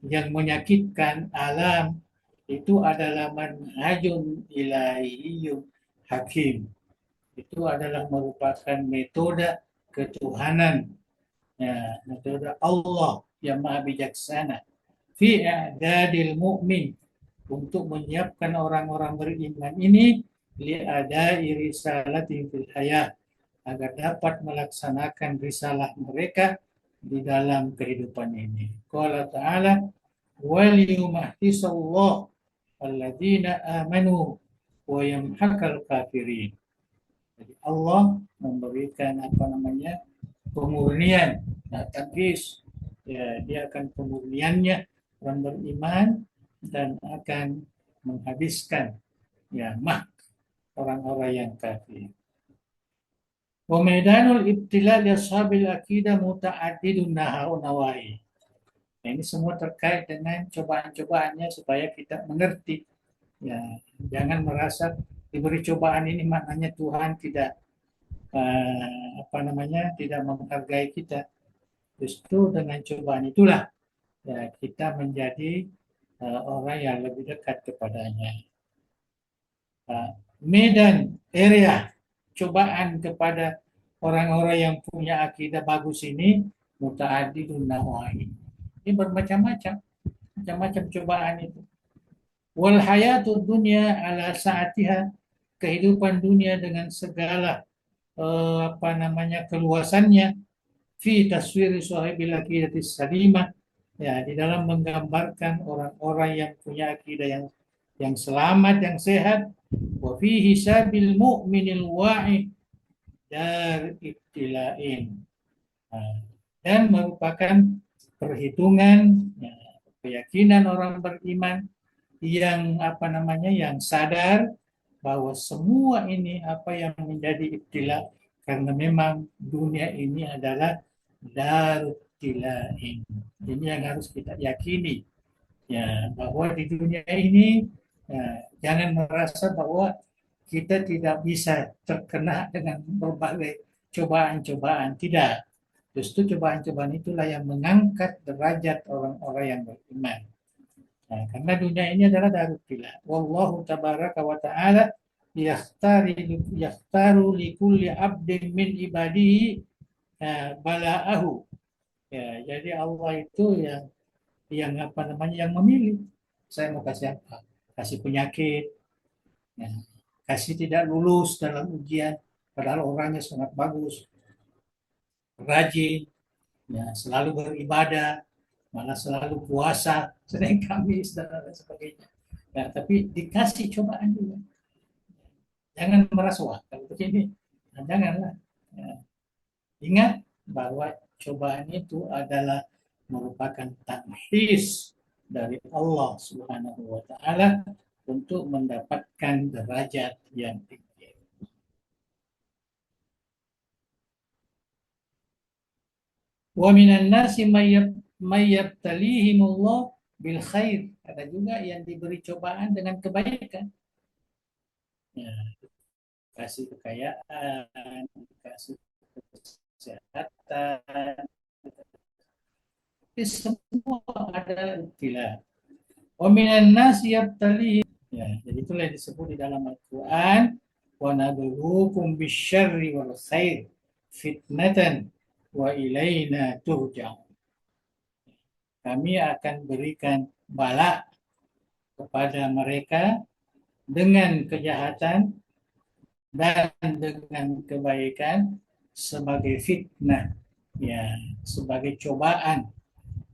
menyakitkan alam itu adalah manhajun ilahiyyun hakim. Itu adalah merupakan metode ketuhanan, ya, metode Allah yang maha bijaksana fi i'dadil mu'min, untuk menyiapkan orang-orang beriman ini li adai risalati fil hayat, agar dapat melaksanakan risalah mereka di dalam kehidupan ini. Qala ta'ala wal yumahhisallahu alladzina amanu wa yamhaqal kafirin. Jadi Allah memberikan pemurnian, tamhis, ya, dia akan pemurniannya orang beriman dan akan menghabiskan ya orang-orang yang kafir. Wa maidanul ibtila li ashabil aqidah muta'addidun nawahi. Nah, ini semua terkait dengan cobaan-cobaannya supaya kita mengerti. Ya, jangan merasa diberi cobaan ini maknanya Tuhan tidak tidak menghargai kita. Justru dengan cobaan itulah ya, kita menjadi orang yang lebih dekat kepadanya. Medan area cobaan kepada orang-orang yang punya akidah bagus ini muta'addidun nawahi. Ini bermacam-macam, macam-macam cobaan itu. Wal hayatud dunya ala sa'atiha, kehidupan dunia dengan segala keluasannya, fi taswiri sahibil aqidatis salimah, ya, di dalam menggambarkan orang-orang yang punya akidah yang selamat, yang sehat, wa fi hisabil mu'minil wa'i dar ibtila'in, dan merupakan perhitungan ya, keyakinan orang beriman yang yang sadar bahwa semua ini yang menjadi ibtila, karena memang dunia ini adalah darut ibtila'in. Ini yang harus kita yakini ya, bahwa di dunia ini ya, jangan merasa bahwa kita tidak bisa terkena dengan berbagai cobaan-cobaan. Tidak. Justru cobaan-cobaan itulah yang mengangkat derajat orang-orang yang beriman. Nah, karena dunia ini adalah darut ibtila. Wallahu tabaraka wa ta'ala yakhtaru li kulli abdin min ibadihi bala'ahu. Ya, jadi Allah itu yang memilih. Saya mau kasih apa? Kasih penyakit, ya, kasih tidak lulus dalam ujian, padahal orangnya sangat bagus, rajin, ya, selalu beribadah, malah selalu puasa, Senin Kamis dan lain sebagainya. Ya, tapi dikasih cobaan juga. Jangan merasa wah kalau begini, nah, janganlah. Ya. Ingat bahwa cobaan itu adalah merupakan tamhis dari Allah Subhanahu wa taala untuk mendapatkan derajat yang tinggi. Wa minan nasi may yabtalihimullah bil khair. Ada juga yang diberi cobaan dengan kebaikan. Ya, kasih kekayaan, kasih kesehatan, itu semua ada ibtila. Wa minan nasi yabtalihim. Ya, jadi itulah yang disebut di dalam Al-Quran. Wa nabluukum bisyarri wal khair fitnatan wa ilaina turja'un. Kami akan berikan bala kepada mereka dengan kejahatan dan dengan kebaikan sebagai fitnah, ya, sebagai cobaan,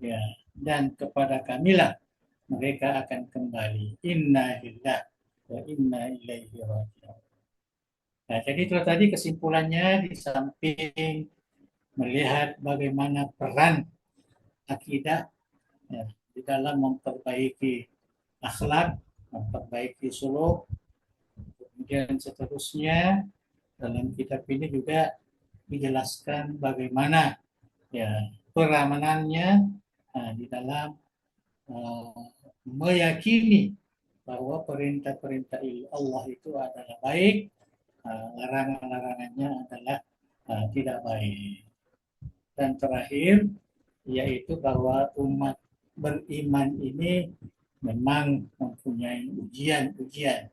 ya, dan kepada kamilah mereka akan kembali. Inna lillahi wa inna ilaihi raji'un. Nah, jadi itu tadi kesimpulannya, di samping melihat bagaimana peran akidah, ya, di dalam memperbaiki akhlak, memperbaiki suluk, kemudian seterusnya dalam kitab ini juga dijelaskan bagaimana, ya, peramanannya, di dalam meyakini bahwa perintah-perintah Allah itu adalah baik, larangan-larangannya adalah tidak baik. Dan terakhir yaitu bahwa umat beriman ini memang mempunyai ujian-ujian,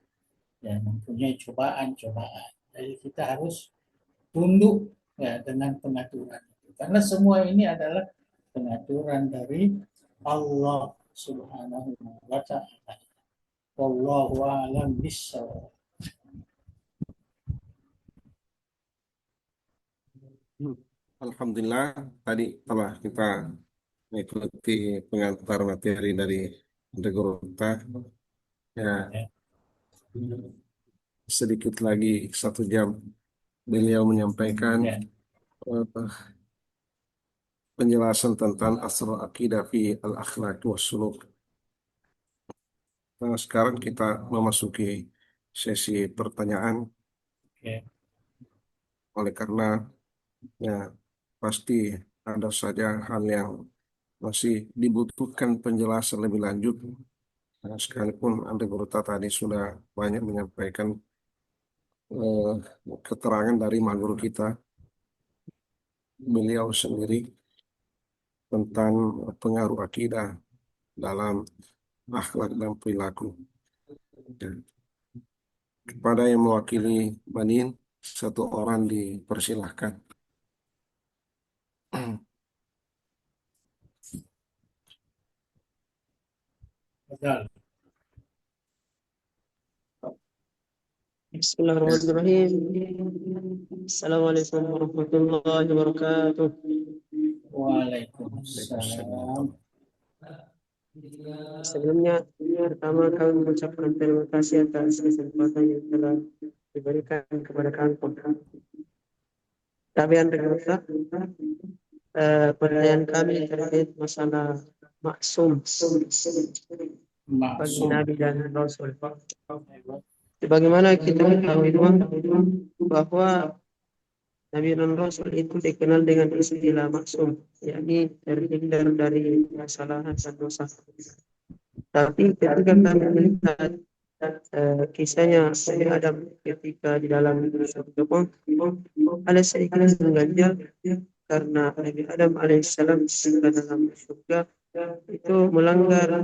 ya, mempunyai cobaan-cobaan. Jadi kita harus tunduk, ya, dengan pengaturan itu. Karena semua ini adalah pengaturan dari Allah Subhanahu wa Ta'ala. Wallahu a'lam bishawab. Alhamdulillah, tadi telah kita mengikuti pengantar materi dari Gurunta. Ya, sedikit lagi 1 jam beliau menyampaikan Ya. Penjelasan tentang asal akidah fi al-akhlaq wa suluk. Nah, sekarang kita memasuki sesi pertanyaan. Oke. Oleh karena ya pasti ada saja hal yang masih dibutuhkan penjelasan lebih lanjut. Nah, sekalipun Anda Gurta tadi sudah banyak menyampaikan keterangan dari maguru kita, beliau sendiri, tentang pengaruh akidah dalam akhlak dan perilaku. Dan kepada yang mewakili Banin, 1 orang dipersilahkan. Betul. Bismillahirrahmanirrahim. Assalamualaikum warahmatullahi wabarakatuh. Waalaikumsalam. Sebelumnya, pertama kami mengucapkan terima kasih atas kesempatan yang telah diberikan kepada kami. Tapi Anda kata, pertanyaan kami terkait masalah maksum bagi Nabi dan Rasul. Sebagaimana kita ketahui bahwa Nabi dan Rasul itu dikenal dengan istilah maksum, yakni terhindar dari kesalahan dan dosa. Tapi ketika kami melihat kisahnya Nabi Adam ketika di dalam surga pun ada sedikit mengganjal, karena Nabi Adam alaihissalam ketika dalam surga itu melanggar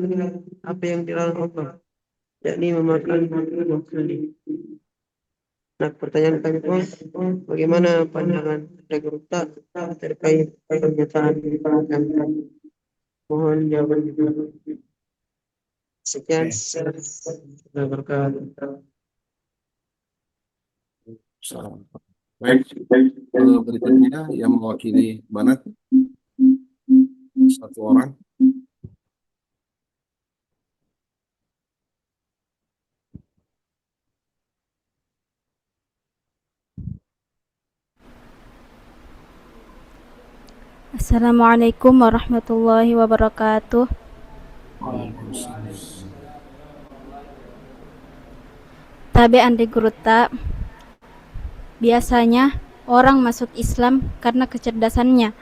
apa yang dilarang Allah, yakni memakan 2 kali. Nah, pertanyaan kami pun, bagaimana pandangan Gurunta terkait pernyataan kami? Mohon jawaban. Sekian. Salam. Baik, berikutnya yang mewakili Banat, 1 orang. Assalamualaikum warahmatullahi wabarakatuh. Tabe Andi Gurunta, biasanya orang masuk Islam karena kecerdasannya,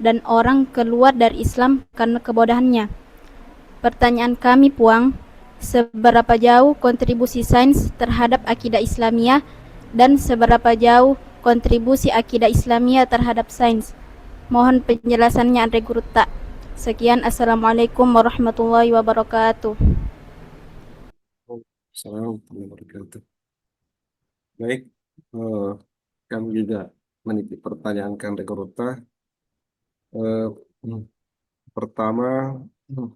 dan orang keluar dari Islam karena kebodohannya. Pertanyaan kami, Puang, seberapa jauh kontribusi sains terhadap akidah Islamiyah dan seberapa jauh kontribusi akidah Islamiyah terhadap sains? Mohon penjelasannya, Andre Gurutta. Sekian, Assalamualaikum warahmatullahi wabarakatuh. Assalamualaikum warahmatullahi wabarakatuh. Baik, eh, kami juga menitip pertanyaan Kang Rekorota. Hmm, Pertama, hmm,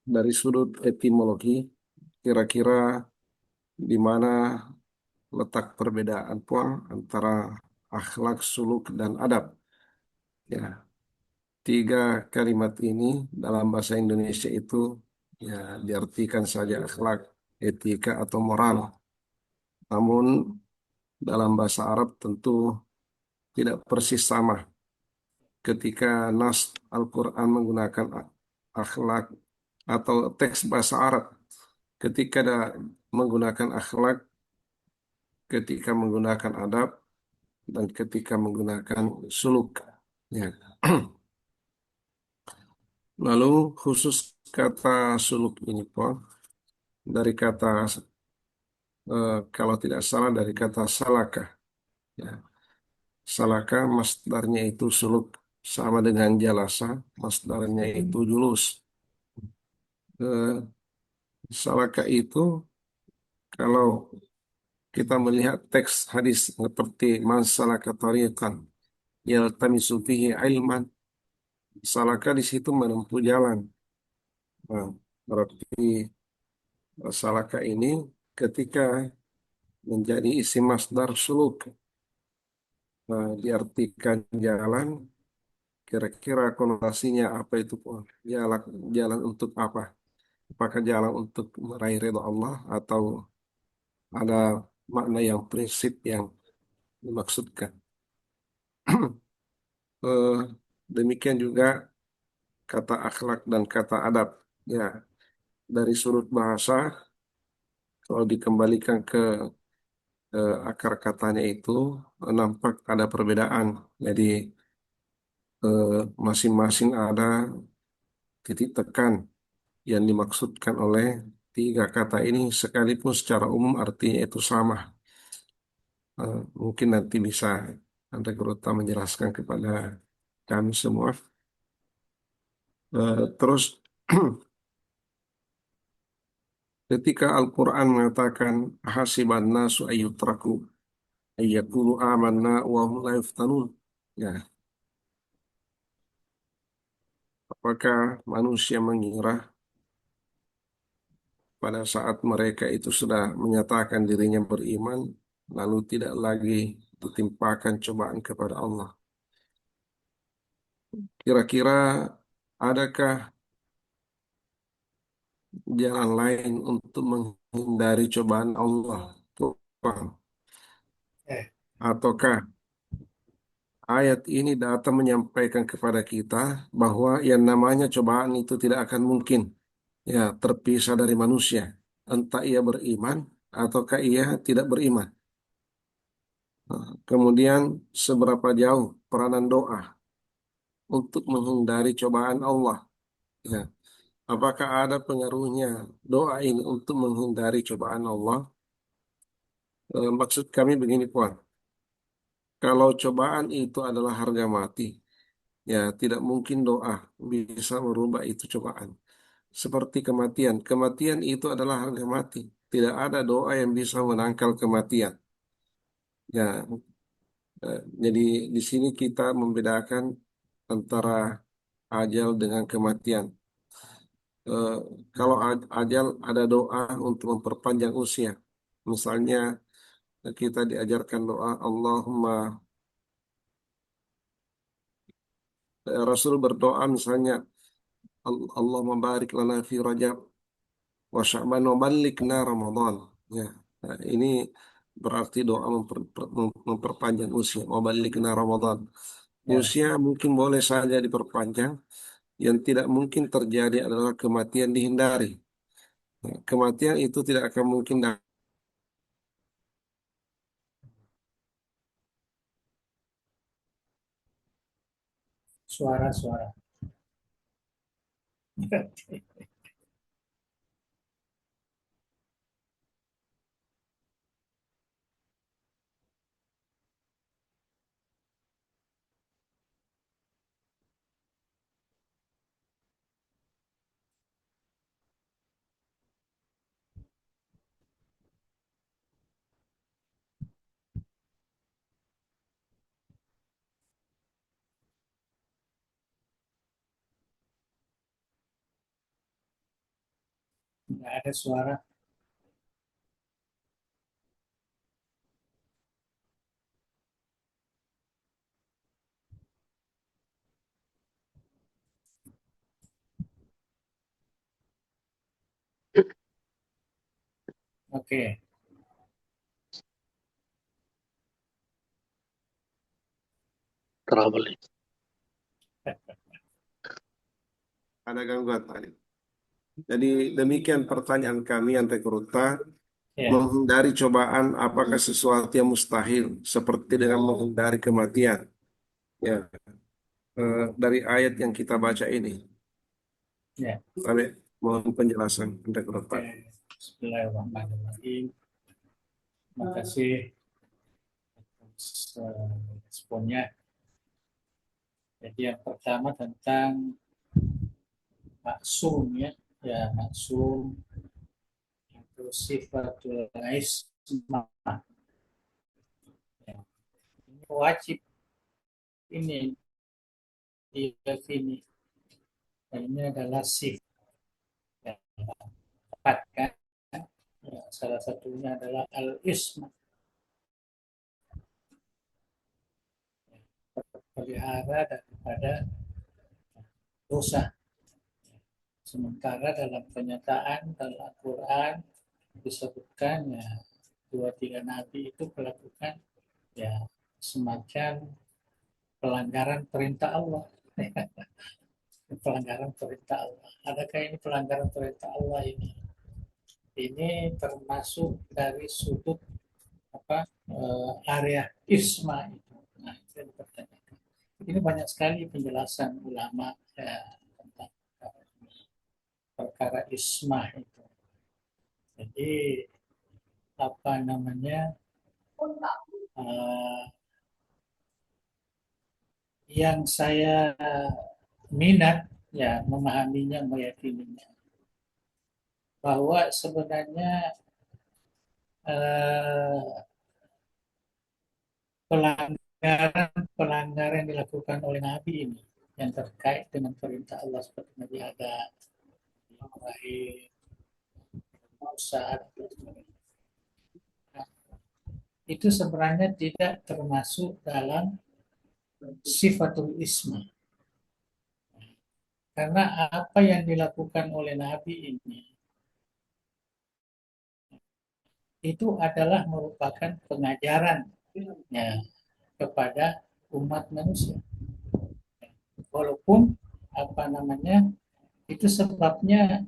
dari sudut etimologi, kira-kira di mana letak perbedaan Puang antara akhlak, suluk, dan adab? Ya, tiga kalimat ini dalam bahasa Indonesia itu ya diartikan saja akhlak, etika, atau moral. Namun dalam bahasa Arab tentu tidak persis sama. Ketika nas Al-Quran menggunakan akhlak atau teks bahasa Arab, ketika menggunakan akhlak, ketika menggunakan adab, dan ketika menggunakan suluk. Ya. Lalu khusus kata suluk ini pun dari kata kalau tidak salah dari kata salaka. Ya. Salaka masdarnya itu suluk sama dengan jalasa, masdarnya itu julus. Eh, Salaka itu kalau kita melihat teks hadis seperti man salaka tariqan yaltamisu fihi ilman, salaka di situ menempuh jalan. Nah, berarti salaka ini ketika menjadi isim masdar suluk, diartikan jalan, kira-kira konotasinya apa itu? Jalan, jalan untuk apa? Apakah jalan untuk meraih ridha Allah atau ada makna yang prinsip yang dimaksudkan? Eh, Demikian juga kata akhlak dan kata adab. Ya, dari sudut bahasa, kalau dikembalikan ke akar katanya itu, nampak ada perbedaan. Jadi masing-masing ada titik tekan yang dimaksudkan oleh tiga kata ini, sekalipun secara umum artinya itu sama. Mungkin nanti bisa Anda Gerota menjelaskan kepada kami semua. Terus ketika Al-Quran mengatakan hasiban nasu ayyutraku ayyakulu amanna wa hum la yuftanun. Ya, apakah manusia mengira pada saat mereka itu sudah menyatakan dirinya beriman, lalu tidak lagi ditimpakan cobaan kepada Allah? Kira-kira adakah jalan lain untuk menghindari cobaan Allah? Eh, Ataukah ayat ini datang menyampaikan kepada kita bahwa yang namanya cobaan itu tidak akan mungkin ya terpisah dari manusia, entah ia beriman ataukah ia tidak beriman. Kemudian seberapa jauh peranan doa untuk menghindari cobaan Allah? Ya, apakah ada pengaruhnya doa ini untuk menghindari cobaan Allah? Maksud kami begini, Puan. Kalau cobaan itu adalah harga mati, ya tidak mungkin doa bisa merubah itu cobaan. Seperti kematian. Kematian itu adalah harga mati. Tidak ada doa yang bisa menangkal kematian. Ya, jadi di sini kita membedakan antara ajal dengan kematian. Eh, Kalau ajal ada doa untuk memperpanjang usia. Misalnya kita diajarkan doa Allahumma, Rasul berdoa misalnya Allahumma barik lana fi Rajab wa Sya'ban wa ballighna Ramadan. Ya, nah, ini berarti doa memperpanjang usia. Wa ballighna Ramadan. ya. Usia mungkin boleh saja diperpanjang. Yang tidak mungkin terjadi adalah kematian dihindari. Nah, kematian itu tidak akan mungkin suara-suara. Nggak ada suara. Oke. Trouble. Ada gangguan tadi. Jadi demikian pertanyaan kami yang Teguruta, Ya, menghindari cobaan apakah sesuatu yang mustahil seperti dengan menghindari kematian. Ya, dari ayat yang kita baca ini. ya. Kami mohon penjelasan Teguruta. Oke. Bismillahirrahmanirrahim. Terima kasih atas responnya. Jadi yang pertama tentang maksum ya, maksum itu sifatul ismah. Ya. Ini wajib ini diyakini. Dan ini adalah sifat yang tepat kan. Ya, salah satunya adalah al-ismah, pelihara daripada dosa. Sementara dalam kenyataan dalam Al-Quran disebutkan ya dua tiga nabi itu melakukan ya semacam pelanggaran perintah Allah. Pelanggaran perintah Allah. Adakah ini pelanggaran perintah Allah ini? Ini termasuk dari sudut area isma itu. Nah, itu yang dipertanyakan. Ini banyak sekali penjelasan ulama ya, tentang perkara isma itu. Jadi apa namanya yang saya minat ya memahaminya, meyakininya bahwa sebenarnya pelanggaran yang dilakukan oleh Nabi ini yang terkait dengan perintah Allah seperti Nabi Adam, Ibrahim, Musa, itu sebenarnya tidak termasuk dalam sifatul isma. Karena apa yang dilakukan oleh Nabi ini itu adalah merupakan pengajaran ya, kepada umat manusia. Walaupun apa namanya itu sebabnya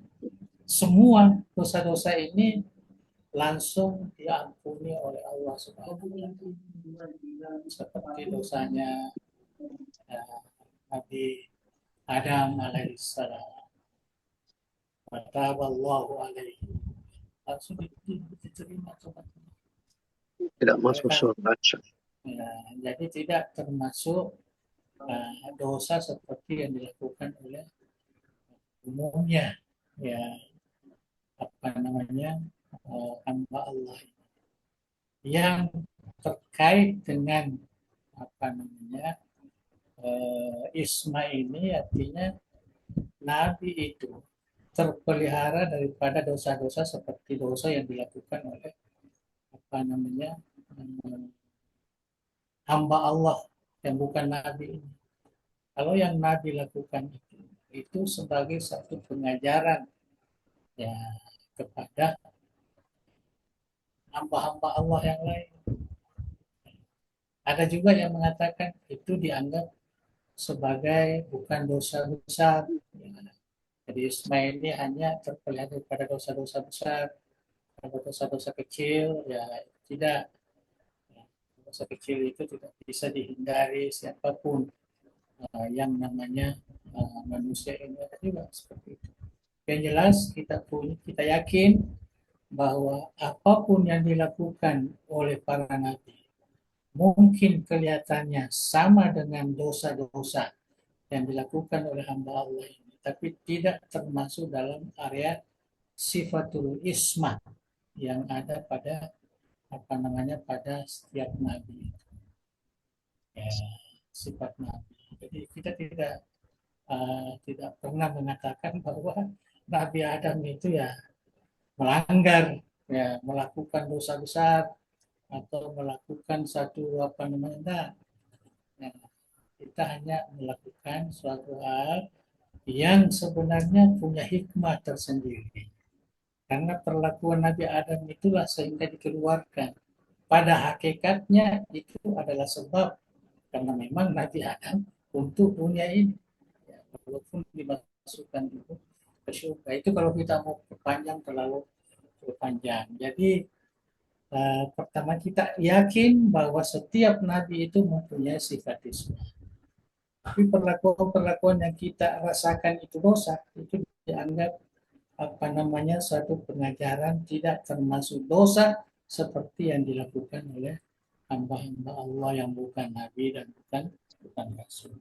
semua dosa-dosa ini langsung diampuni oleh Allah Subhanahu wa taala. Seperti dosanya Nabi Adam alaihissalam. Wataballahu alaihi. Langsung diterima tobatnya. Tidak masuk surga. Ya, jadi tidak termasuk dosa seperti yang dilakukan oleh umumnya ya apa namanya hamba Allah yang terkait dengan apa namanya isma ini artinya Nabi itu terpelihara daripada dosa-dosa seperti dosa yang dilakukan oleh apa namanya hamba Allah yang bukan Nabi ini. Kalau yang Nabi lakukan itu sebagai satu pengajaran ya kepada hamba-hamba Allah yang lain. Ada juga yang mengatakan itu dianggap sebagai bukan dosa besar. Jadi Ismail ini hanya terpelihara pada dosa-dosa besar, pada dosa-dosa kecil, ya tidak. Dosa kecil itu tidak bisa dihindari siapapun. yang namanya manusia ini ada juga seperti itu. Yang jelas kita yakin bahwa apapun yang dilakukan oleh para nabi mungkin kelihatannya sama dengan dosa-dosa yang dilakukan oleh hamba Allah ini, tapi tidak termasuk dalam area sifatul ismah yang ada pada pada setiap nabi, ya, sifat nabi. Jadi kita tidak pernah mengatakan bahwa Nabi Adam itu ya melanggar, ya melakukan dosa besar atau melakukan satu ya, kita hanya melakukan suatu hal yang sebenarnya punya hikmah tersendiri. Karena perlakuan Nabi Adam itulah sehingga dikeluarkan. Pada hakikatnya itu adalah sebab karena memang Nabi Adam untuk dunia ini. Ya, walaupun dimasukkan itu ke surga. Itu kalau kita mau perpanjang terlalu panjang. Jadi pertama kita yakin bahwa setiap nabi itu mempunyai sifat isma. Tapi perlakuan-perlakuan yang kita rasakan itu dosa, itu dianggap satu pengajaran tidak termasuk dosa seperti yang dilakukan oleh hamba-hamba Allah yang bukan nabi dan bukan rasul.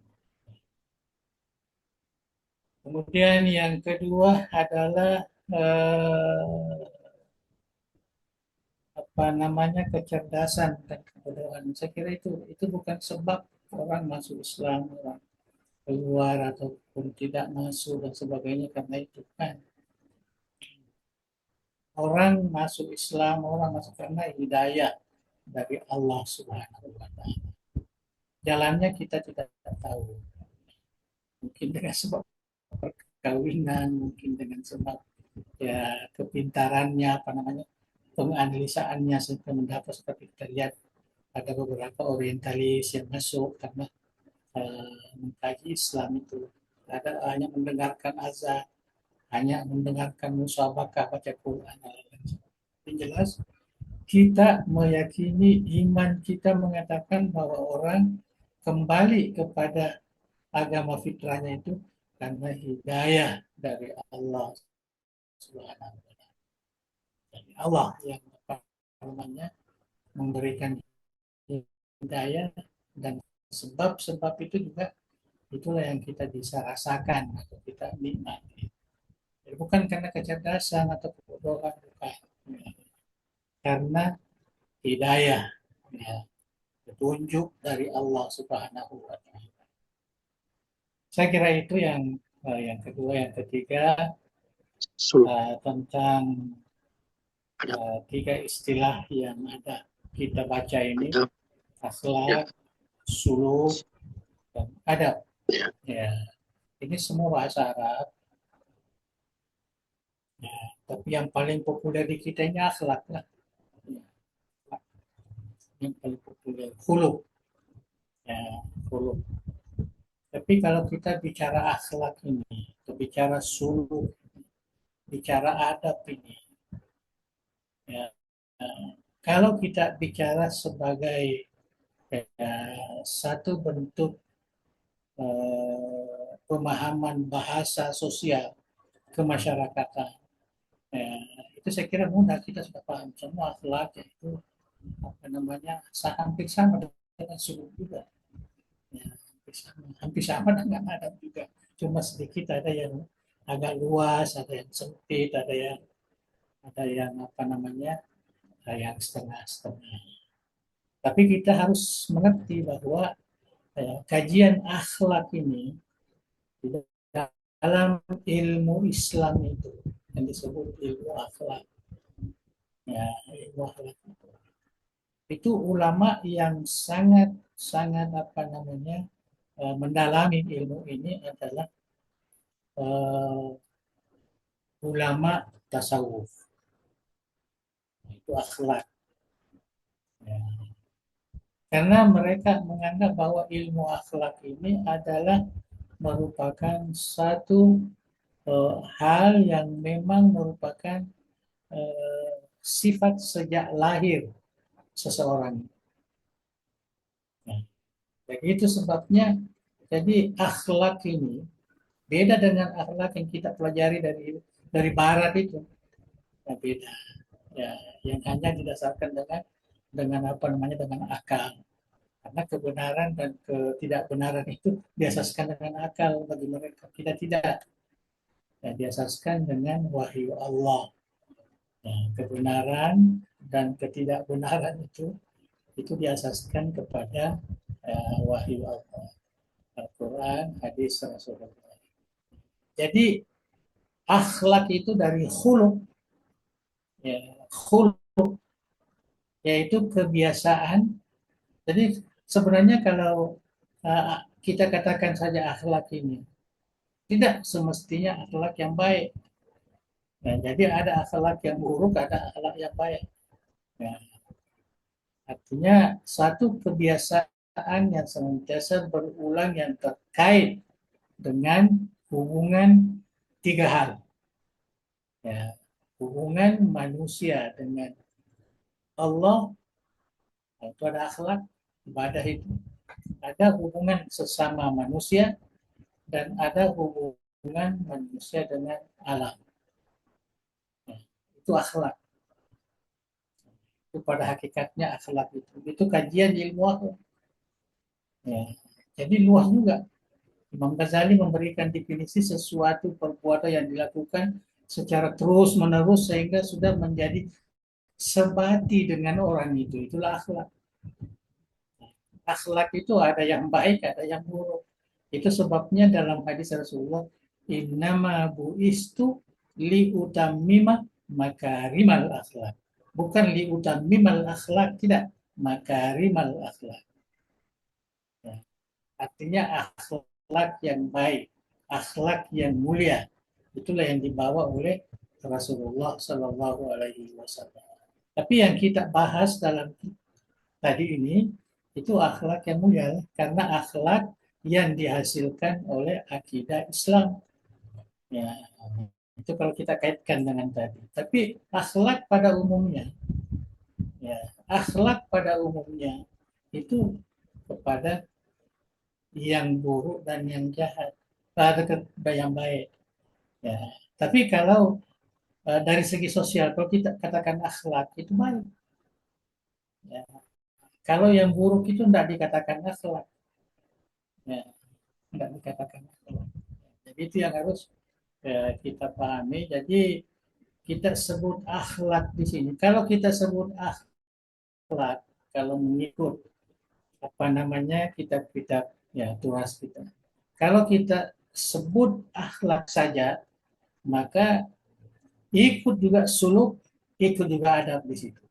Kemudian yang kedua adalah kecerdasan dan kebodohan. Saya kira itu bukan sebab orang masuk Islam, orang keluar ataupun tidak masuk dan sebagainya karena itu kan. Orang masuk Islam, orang masuk karena hidayah dari Allah Subhanahu wa taala. Jalannya kita tidak tahu. Mungkin dengan sebab perkawinan, mungkin dengan sebab ya kepintarannya, penganalisaannya sampai mendapat seperti kita lihat ada beberapa orientalis yang masuk karena mengkaji Islam itu ada hanya mendengarkan azan, hanya mendengarkan musabakah baca Quran. Yang jelas kita meyakini iman kita mengatakan bahwa orang kembali kepada agama fitrahnya itu karena hidayah dari Allah Subhanahu wa taala. Dari Allah yang memberikan hidayah dan sebab-sebab itu juga itulah yang kita bisa rasakan atau kita nikmati. Jadi bukan karena kecerdasan atau kebodohan, bukan. Karena hidayah, ya, petunjuk dari Allah Subhanahu wa taala. Saya kira itu yang kedua. Yang ketiga tentang tiga istilah yang ada kita baca ini, akhlak, suluk, dan adab. Ya, ini semua bahasa Arab. Ya, tapi yang paling populer di kita ini akhlak lah. Ya, yang paling populer, khuluq. Ya, khuluq. Tapi kalau kita bicara akhlak ini, atau bicara suluk, bicara adab ini, ya, kalau kita bicara sebagai satu bentuk pemahaman bahasa sosial kemasyarakatan, itu saya kira mudah, kita sudah paham semua akhlak itu hampir sama dengan suluk juga, ya, hampir sama dengan adab juga, cuma sedikit ada yang agak luas, ada yang sempit, ada yang yang setengah-setengah. Tapi kita harus mengerti bahwa kajian akhlak ini dalam ilmu Islam itu yang disebut ilmu akhlak. Ya, ilmu akhlak itu ulama yang sangat mendalami ilmu ini adalah ulama tasawuf. Itu akhlak. Ya. Karena mereka menganggap bahwa ilmu akhlak ini adalah merupakan satu hal yang memang merupakan sifat sejak lahir seseorang. Nah, jadi itu sebabnya Jadi akhlak ini beda dengan akhlak yang kita pelajari dari barat itu. Ya, beda. Ya, yang hanya didasarkan dengan apa namanya dengan akal. Karena kebenaran dan ketidakbenaran itu diasaskan dengan akal bagi mereka. Kita tidak. Ya, diasaskan dengan wahyu Allah. Ya, kebenaran dan ketidakbenaran itu diasaskan kepada wahyu Allah. Al-Quran, hadis Rasulullah. Jadi akhlak itu dari khuluq, ya, khuluq yaitu kebiasaan. Jadi sebenarnya kalau kita katakan saja akhlak ini, tidak semestinya akhlak yang baik. Ya, jadi ada akhlak yang buruk, ada akhlak yang baik. Ya, artinya satu kebiasaan yang senantiasa berulang yang terkait dengan hubungan tiga hal. Ya, hubungan manusia dengan Allah, itu ada akhlak, ibadah itu. Ada hubungan sesama manusia dan ada hubungan manusia dengan alam. Ya, itu akhlak. Itu pada hakikatnya akhlak itu kajian ilmuah. Ya, jadi luas juga. Imam Ghazali memberikan definisi sesuatu perbuatan yang dilakukan secara terus menerus sehingga sudah menjadi sebati dengan orang itu. Itulah akhlak. Akhlak itu ada yang baik, ada yang buruk. Itu sebabnya dalam hadis Rasulullah, innama bu'istu liutammima makarimal akhlak. Bukan liutammimal akhlak, tidak. Makarimal akhlak. Ya. Artinya akhlak yang baik, akhlak yang mulia. Itulah yang dibawa oleh Rasulullah Sallallahu Alaihi Wasallam. Tapi yang kita bahas dalam tadi ini itu akhlak yang mulia, karena akhlak yang dihasilkan oleh akidah Islam. Ya, itu kalau kita kaitkan dengan tadi. Tapi akhlak pada umumnya, ya, akhlak pada umumnya itu kepada yang buruk dan yang jahat, pada yang baik. Ya, tapi kalau dari segi sosial, kalau kita katakan akhlak itu baik. Ya. Kalau yang buruk itu tidak dikatakan akhlak. Ya, tidak dikatakan akhlak. Jadi itu yang harus kita pahami. Jadi kita sebut akhlak di sini. Kalau kita sebut akhlak, kalau mengikut apa namanya kitab-kitab ya turas kita. Kalau kita sebut akhlak saja, maka ikut juga suluk, ikut juga adab di situ.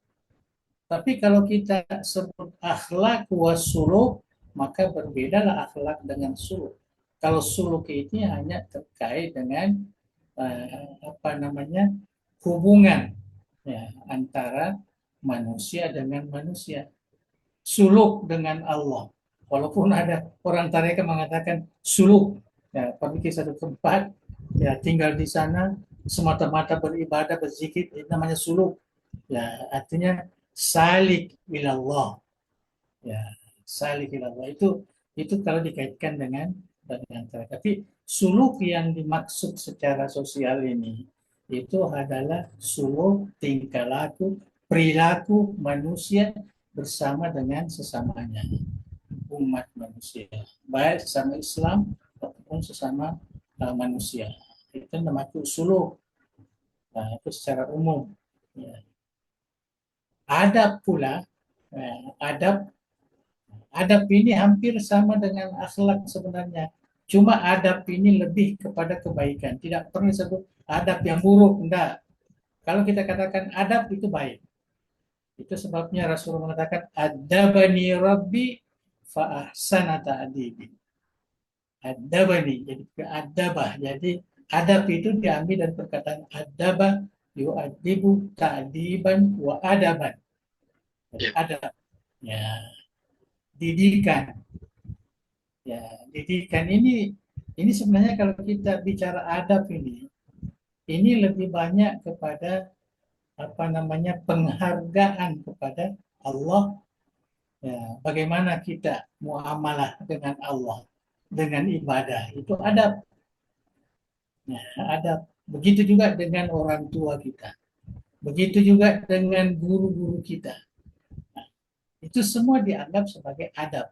Tapi kalau kita sebut akhlak wasuluk, maka berbedalah akhlak dengan suluk. Kalau suluk itu hanya terkait dengan apa namanya hubungan ya, antara manusia dengan manusia. Suluk dengan Allah. Walaupun ada orang tarekat mengatakan suluk, ya, pergi ke satu tempat, ya tinggal di sana semata-mata beribadah, berzikir, itu namanya suluk. Ya, artinya salik ilallah. Ya, salik ilallah itu kalau dikaitkan dengan tarekat. Tapi suluk yang dimaksud secara sosial ini itu adalah suluk tingkah laku perilaku manusia bersama dengan sesamanya umat manusia, baik sesama Islam ataupun sesama manusia. Itu namanya suluk. Nah, itu secara umum. Ya. Adab pula, adab ini hampir sama dengan akhlak sebenarnya. Cuma adab ini lebih kepada kebaikan. Tidak pernah disebut adab yang buruk, enggak. Kalau kita katakan adab itu baik. Itu sebabnya Rasulullah mengatakan adabani rabbi fa ahsana ta'dibi. Adabani, jadi adabah. Jadi adab itu diambil dari perkataan adabah yu'adibu ta'diban wa adaban. Adab. Ya. Didikan. Ya, didikan ini sebenarnya kalau kita bicara adab ini lebih banyak kepada apa namanya penghargaan kepada Allah. Ya, bagaimana kita muamalah dengan Allah. dengan ibadah, itu adab. Nah, adab. Begitu juga dengan orang tua kita. Begitu juga dengan guru-guru kita. Nah, itu semua dianggap sebagai adab.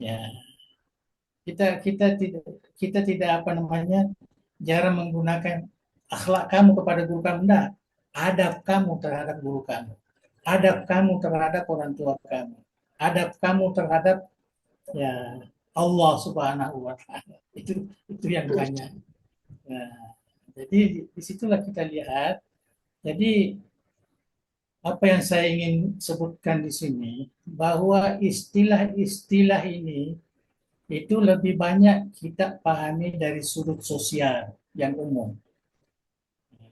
Ya, kita tidak apa namanya jarang menggunakan akhlak kamu kepada guru kamu, enggak. Adab kamu terhadap guru kamu, adab kamu terhadap orang tua kamu, adab kamu terhadap ya Allah Subhanahu wa taala. Itu yang banyak. Nah, jadi disitulah kita lihat. Jadi apa yang saya ingin sebutkan di sini bahwa istilah-istilah ini itu lebih banyak kita pahami dari sudut sosial yang umum.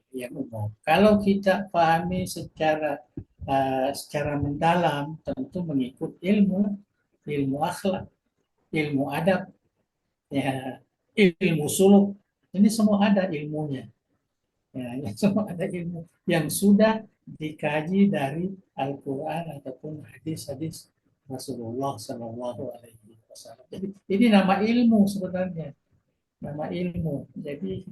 Yang umum. Kalau kita pahami secara mendalam, tentu mengikut ilmu akhlak, ilmu adab, ya, ilmu suluk. Ini semua ada ilmunya. Ya, ini semua ada ilmu yang sudah dikaji dari Al-Quran ataupun hadis-hadis Rasulullah Sallallahu Alaihi Wasallam. Jadi ini nama ilmu sebenarnya, nama ilmu. Jadi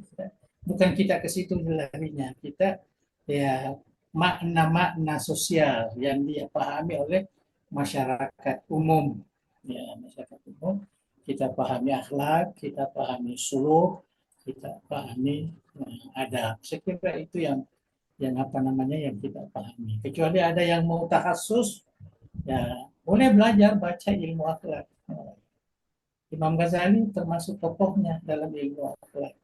bukan kita ke situ larinya, kita ya makna-makna sosial yang dipahami oleh masyarakat umum. Ya, masyarakat umum kita pahami akhlak, kita pahami suluk, kita pahami adab. Saya kira itu yang apa namanya yang kita pahami. Kecuali ada yang mau takhasus, ya boleh belajar baca ilmu akhlak. Imam Ghazali termasuk tokohnya dalam ilmu akhlak.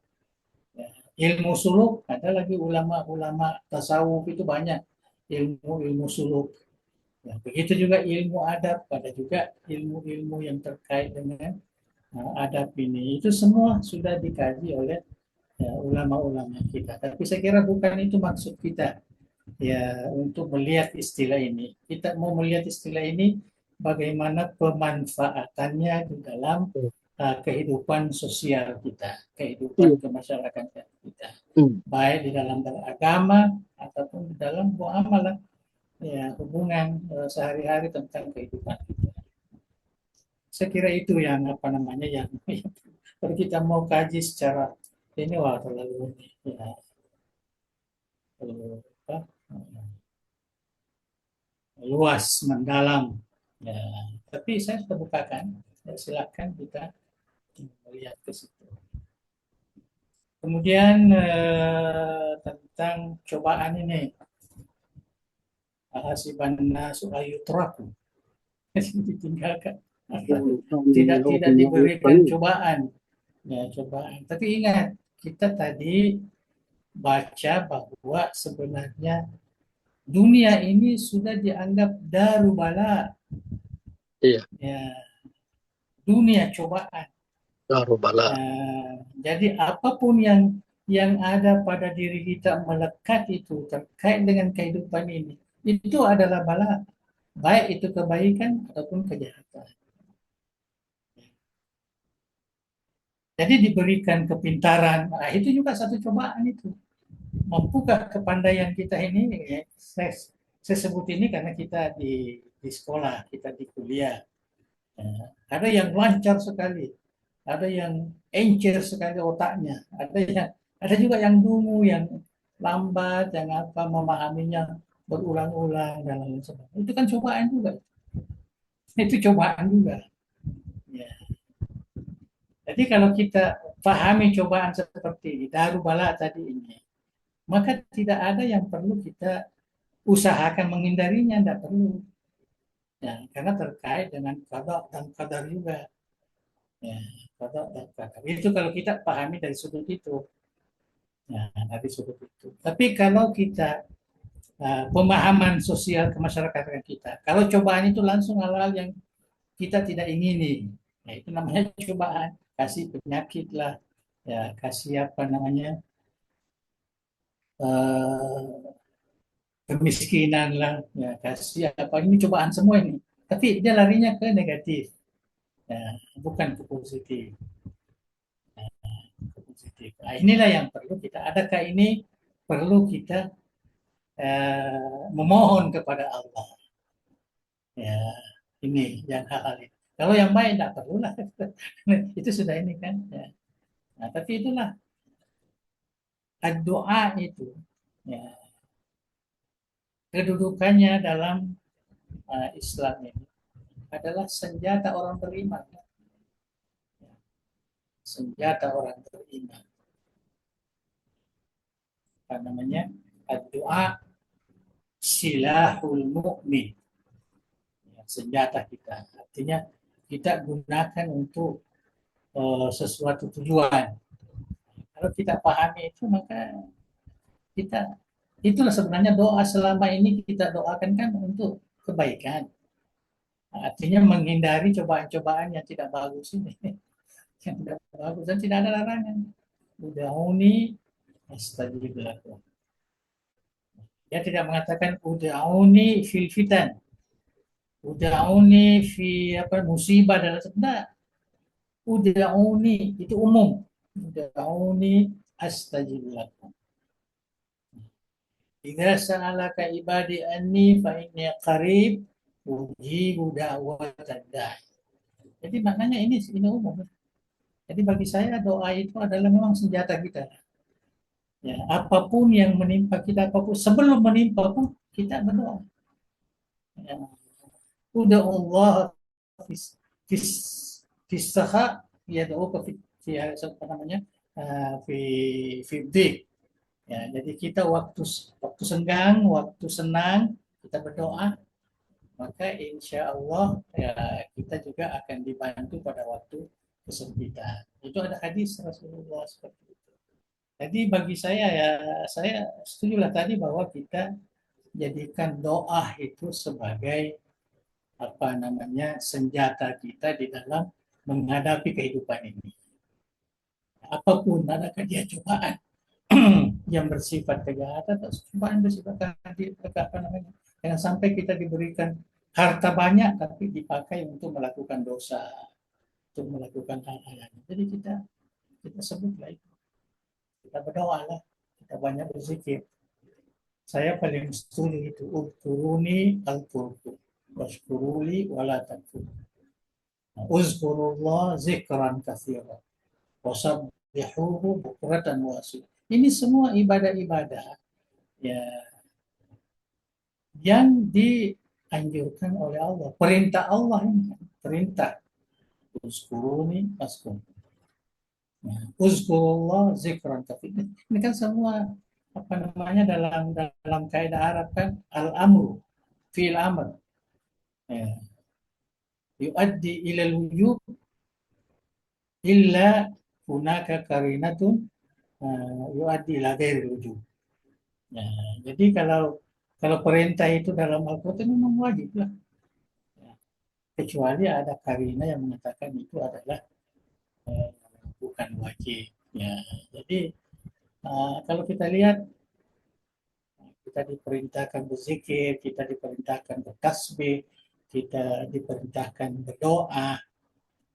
Ya, ilmu suluk, ada lagi ulama-ulama tasawuf itu banyak ilmu suluk. Ya, begitu juga ilmu adab, ada juga ilmu-ilmu yang terkait dengan adab ini. Itu semua sudah dikaji oleh ya, ulama-ulama kita. Tapi saya kira bukan itu maksud kita ya untuk melihat istilah ini. Kita mau melihat istilah ini bagaimana pemanfaatannya di dalam kehidupan sosial kita, kehidupan kemasyarakatan kita, baik di dalam beragama ataupun di dalam muamalah, ya hubungan sehari-hari tentang kehidupan kita. Saya kira itu yang apa namanya yang kalau kita mau kaji secara ini wah terlalu ya, apa, luas mendalam ya. Tapi saya sudah bukakan, ya, silakan kita melihat ke situ. Kemudian tentang cobaan ini, hasiban nasu ayutraku, ditinggalkan, tidak diberikan cobaan, ya cobaan. Tapi ingat kita tadi baca bahwa sebenarnya dunia ini sudah dianggap darubala, Iya, ya dunia cobaan. darubala. Jadi apapun yang ada pada diri kita melekat itu terkait dengan kehidupan ini, itu adalah bala, baik itu kebaikan ataupun kejahatan. Jadi diberikan kepintaran, nah, itu juga satu cobaan itu. Mampukah kepandaian kita ini, ya, saya sebut ini karena kita di sekolah, kita di kuliah. Ya, ada yang lancar sekali, ada yang encer sekali otaknya, ada juga yang dungu, yang lambat, yang apa memahaminya berulang-ulang dan lain sebagainya. Itu kan cobaan juga. Itu cobaan juga. Ya. Jadi kalau kita pahami cobaan seperti ini, darubala tadi ini, maka tidak ada yang perlu kita usahakan menghindarinya, tidak perlu. Ya, karena terkait dengan qada dan qadar juga. Ya, qada dan qadar. Itu kalau kita pahami dari sudut itu. Ya, dari sudut itu. Tapi kalau kita pemahaman sosial kemasyarakatan kita, kalau cobaan itu langsung hal-hal yang kita tidak ingini, ya, itu namanya cobaan. Kasih penyakit lah, ya kasih apa namanya kemiskinan lah, ya kasih apa, ini cobaan semua ini. Tapi dia larinya ke negatif, ya, bukan ke positif. Nah, inilah yang perlu kita. Adakah ini perlu kita memohon kepada Allah? Ya, ini yang hal-hal ini. Kalau yang baik tidak perlu lah. Itu sudah ini kan. Ya. Nah, tapi itulah doa itu. Ya, kedudukannya dalam Islam ini adalah senjata orang beriman. Senjata orang beriman. Apa namanya? Doa silahul mu'min. Ya, senjata kita. Artinya kita gunakan untuk sesuatu tujuan. Kalau kita pahami itu, maka kita itulah sebenarnya doa selama ini kita doakan kan untuk kebaikan. Artinya menghindari cobaan-cobaan yang tidak bagus ini. Yang tidak bagus dan tidak ada larangan. Udahuni astajib lakum. Dia tidak mengatakan udahuni fil fitan. Udahuni fi musibah dan sebagainya. Udahuni itu umum. Udahuni astajib lakum. Idza sa'alaka ibadi anni fa inni qarib ujibu da'watad da'i. Jadi maknanya ini umum. Jadi bagi saya doa itu adalah memang senjata kita. Ya, apapun yang menimpa kita, apapun sebelum menimpa pun kita berdoa. Ya. Udah Allah fis saha ya doa fi apa namanya fi ya, jadi kita waktu senggang, waktu senang kita berdoa, maka insya Allah ya, kita juga akan dibantu pada waktu kesempitan. Itu ada hadis Rasulullah seperti itu. Jadi bagi saya ya, saya setujulah tadi bahwa kita jadikan doa itu sebagai apa namanya senjata kita di dalam menghadapi kehidupan ini. Apapun adakah dia cobaan yang bersifat kejahatan atau cobaan bersifat apa namanya, jangan sampai kita diberikan harta banyak tapi dipakai untuk melakukan dosa, untuk melakukan hal-hal lain. Jadi kita sebutlah itu. Kita berdoa lah, kita banyak berzikir. Saya paling setuju itu, uzkuruni al-kurku, washkuruli wala takfur. Uzkurullah zikran katsira, wasabbihuhu bukratan wa asila. Ini semua ibadah-ibadah ya yang dianjurkan oleh Allah. Perintah Allah ini, perintah. Uzkuruni askur. Uzkurullah zikran katsira. Ini kan semua apa namanya dalam kaidah Arab kan al-amru fi'il amr. Ya. Yuaddi ilal wujub illa hunaka karinatun yuaddi ila ghairil wujub. Ya, jadi kalau perintah itu dalam Al-Quran memang wajib lah. Ya, kecuali ada karina yang mengatakan itu adalah bukan wajib. Ya, jadi kalau kita lihat kita diperintahkan berzikir, kita diperintahkan bertasbih, kita diperintahkan berdoa.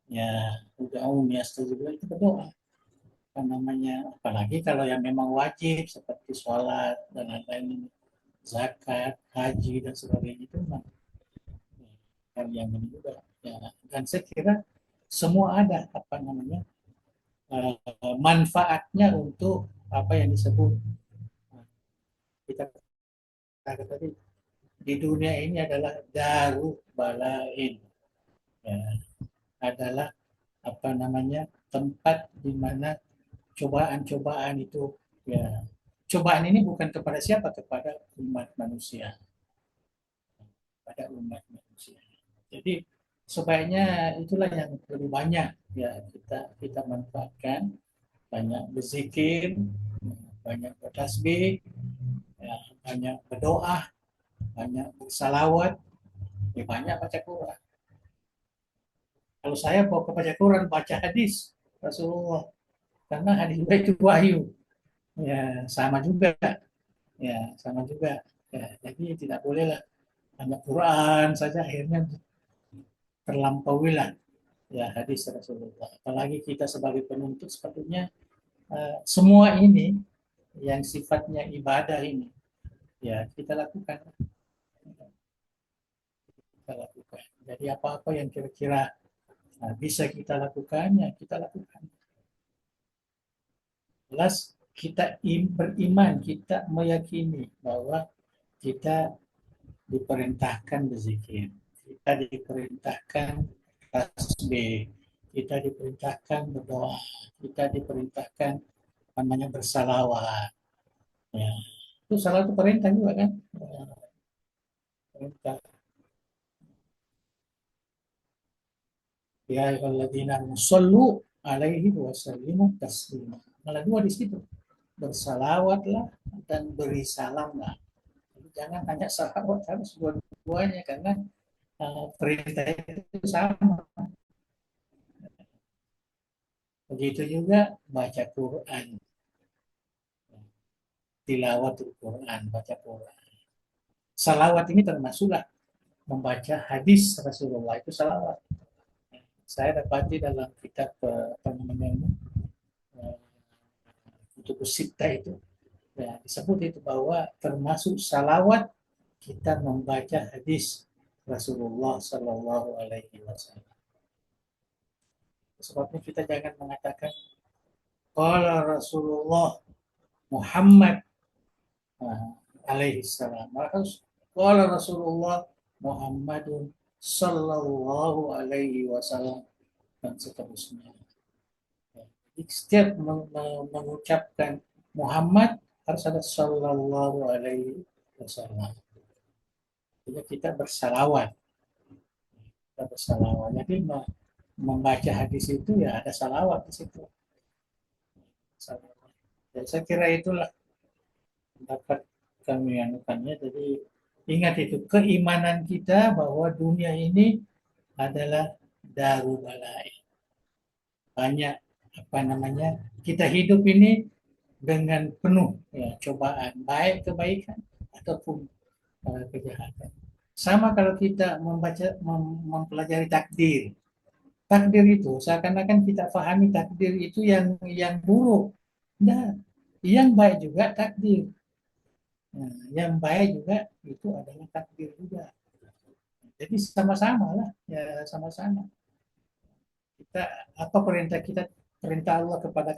Ya, uda'uni astajib lakum, itu berdoa. Apa namanya? Apalagi kalau yang memang wajib seperti sholat dan lain-lain, zakat, haji dan sebagainya itu memang kan yang ini juga. Ya, dan saya kira semua ada apa namanya manfaatnya untuk apa yang disebut kita tadi di dunia ini adalah daru balain, ya, adalah apa namanya tempat di mana cobaan-cobaan itu ya, cobaan ini bukan kepada siapa, kepada umat manusia, pada umat manusia. Jadi sebaiknya itulah yang lebih banyak ya kita manfaatkan, banyak berzikir, banyak bertasbih, ya, banyak berdoa, banyak bersalawat, ya, banyak baca Quran. Kalau saya baca Quran, baca hadis Rasulullah, karena hadis itu wahyu, ya sama juga, ya sama juga. Ya, jadi tidak bolehlah hanya Quran saja akhirnya terlampauilah ya hadis Rasulullah. Apalagi kita sebagai penuntut sepatutnya semua ini yang sifatnya ibadah ini ya kita lakukan. Jadi apa-apa yang kira-kira Nah, bisa kita lakukannya, kita lakukan. Jelas kita beriman, kita meyakini bahwa kita diperintahkan berzikir, kita diperintahkan tasbih, kita diperintahkan berdoa, kita diperintahkan namanya bersalawat. Ya. Itu salah satu perintah juga kan? Perintah. Ya ayyuhalladzina shollu alaihi wa sallimu taslima. Malah dua di situ. Bersalawatlah dan beri salamlah. Jangan hanya salawat, harus dua-duanya karena perintah itu sama. Begitu juga baca Quran, tilawatul Quran, baca Quran. Salawat ini termasuklah membaca hadis Rasulullah, itu salawat. Saya dapati dalam kitab apa namanya Kutub Sittah itu, ya, disebut itu bahwa termasuk salawat kita membaca hadis Rasulullah Sallallahu Alaihi Wasallam. Sebabnya kita jangan mengatakan qala Rasulullah Muhammad alaihi salam. Harus qala Rasulullah Muhammadun sallallahu alaihi wasallam dan seterusnya. Jadi setiap mengucapkan Muhammad harus ada sallallahu alaihi wasallam. Jadi kita bersalawat. Kita bersalawat. Jadi membaca hadis itu ya ada salawat di situ. Salawat. Dan saya kira itulah dapat kami anukannya. Jadi ingat itu keimanan kita bahwa dunia ini adalah darul balai. Banyak apa namanya kita hidup ini dengan penuh ya, cobaan, baik kebaikan ataupun kejahatan. Sama kalau kita mempelajari takdir. Takdir itu seakan-akan kita pahami takdir itu yang buruk. Nah, yang baik juga takdir. Nah, yang baik juga itu adalah takdir juga. Jadi sama-sama lah, ya sama-sama. Kita apa perintah kita, perintah Allah kepada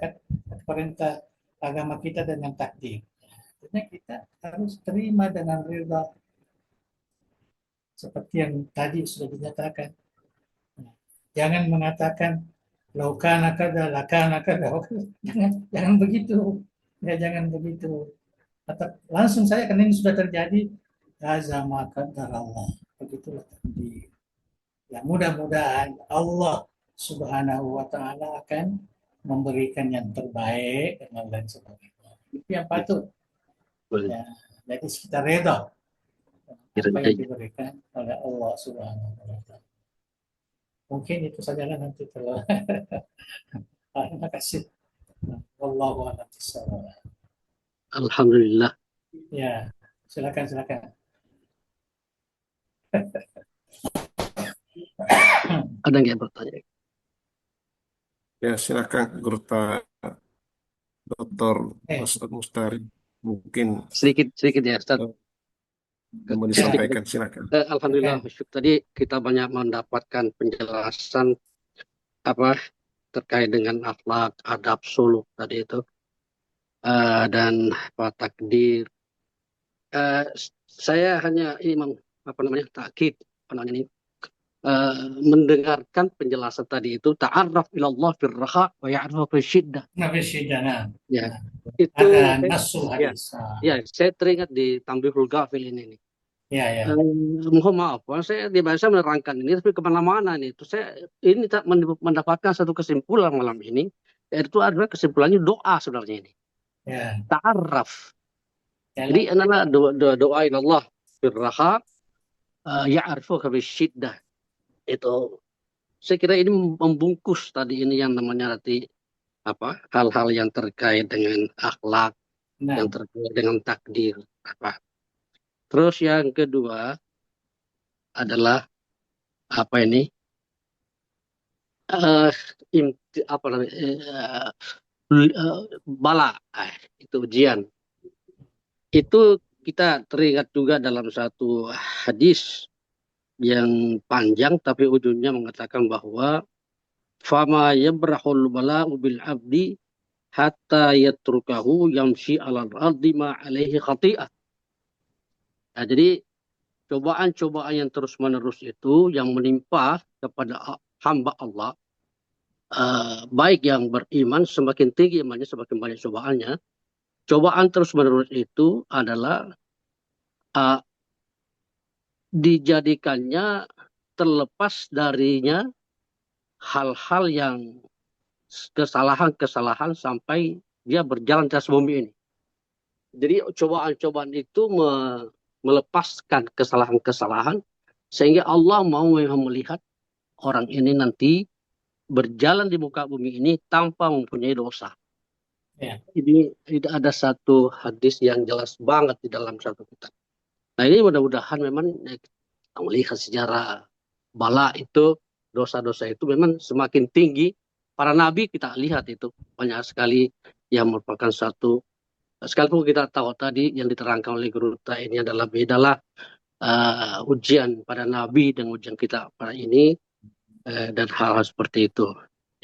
perintah agama kita dengan takdir. Artinya kita harus terima dengan ridha. Seperti yang tadi sudah dinyatakan. Jangan mengatakan laukana kada, lakana kada. Jangan begitu. Ya jangan begitu. Langsung saya karena ini sudah terjadi azama qadar Allah. Begitulah takdir. Ya mudah-mudahan Allah Subhanahu wa taala akan memberikan yang terbaik dan lain sebagainya. Itu yang patut. Ya, jadi kita reda apa yang diberikan oleh Allah Subhanahu wa taala. Mungkin itu sajalah nanti kalau terima kasih. Wallahu a'lam bishawab. Alhamdulillah. Ya, silakan. Ada nggak yang bertanya? Ya, silakan Guru Dr. Ustadz Mustari. Mungkin Sedikit ya, Ustaz. mau disampaikan, silakan. Alhamdulillah, tadi kita banyak mendapatkan penjelasan apa terkait dengan akhlak, adab, suluk tadi itu, dan apa takdir. Saya hanya ini takkid ini mendengarkan penjelasan tadi itu ta'arraf ilallah firraha wa ya'rif fisyiddah. Ya. Itu ada nasul hadis. Ya, saya teringat di Tambihul Ghafil ini. Ya. Mohon maaf, saya biasa menerangkan ini, tapi kemana-mana nih. Terus saya ini tak mendapatkan satu kesimpulan malam ini, yaitu adalah kesimpulannya doa sebenarnya ini. Ya. Ta'arraf. Jadi adalah doa ilallah firraha ya'rifuka bisyiddah. Itu saya kira ini membungkus tadi ini yang namanya nanti apa hal-hal yang terkait dengan akhlak, yang terkait dengan takdir apa. Terus yang kedua adalah apa ini bala itu ujian. Itu kita teringat juga dalam satu hadis yang panjang tapi ujungnya mengatakan bahwa fama yabrahul bala'u bil abdi hatta yatrukahu yamshi 'alal ardi ma 'alaihi khati'ah. Nah, jadi cobaan-cobaan yang terus-menerus itu yang menimpa kepada hamba Allah, baik yang beriman, semakin tinggi imannya, semakin banyak cobaannya. Cobaan terus-menerus itu adalah dijadikannya terlepas darinya hal-hal yang kesalahan-kesalahan sampai dia berjalan di atas bumi ini. Jadi cobaan-cobaan itu melepaskan kesalahan-kesalahan sehingga Allah mau melihat orang ini nanti berjalan di muka bumi ini tanpa mempunyai dosa. Ya. Ini ada satu hadis yang jelas banget di dalam satu kitab. Nah, ini mudah-mudahan memang kita melihat sejarah bala itu, dosa-dosa itu memang semakin tinggi. Para nabi kita lihat itu banyak sekali yang merupakan satu, sekalipun kita tahu tadi yang diterangkan oleh Guru kita ini adalah bedalah ujian pada nabi dan ujian kita pada ini, dan hal-hal seperti itu.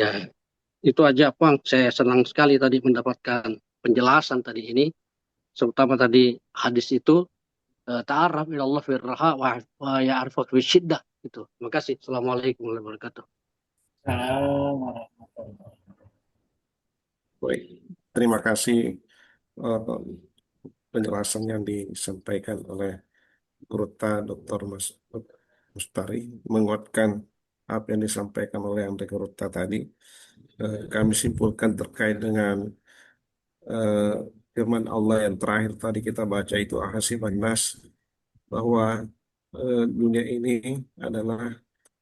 Ya, itu aja Bang. Saya senang sekali tadi mendapatkan penjelasan tadi ini, terutama tadi hadis itu, ta'arraf ila Allah fil raha wa ya'rifuk fi syiddah gitu. Terima kasih. Assalamualaikum warahmatullahi wabarakatuh. Assalamualaikum warahmatullahi wabarakatuh. Baik, terima kasih penjelasan yang disampaikan oleh Gurta Dr. Mustari, menguatkan apa yang disampaikan oleh Andre Gurta tadi. Kami simpulkan terkait dengan firman Allah yang terakhir tadi kita baca itu Ahasiban Nas, bahwa dunia ini adalah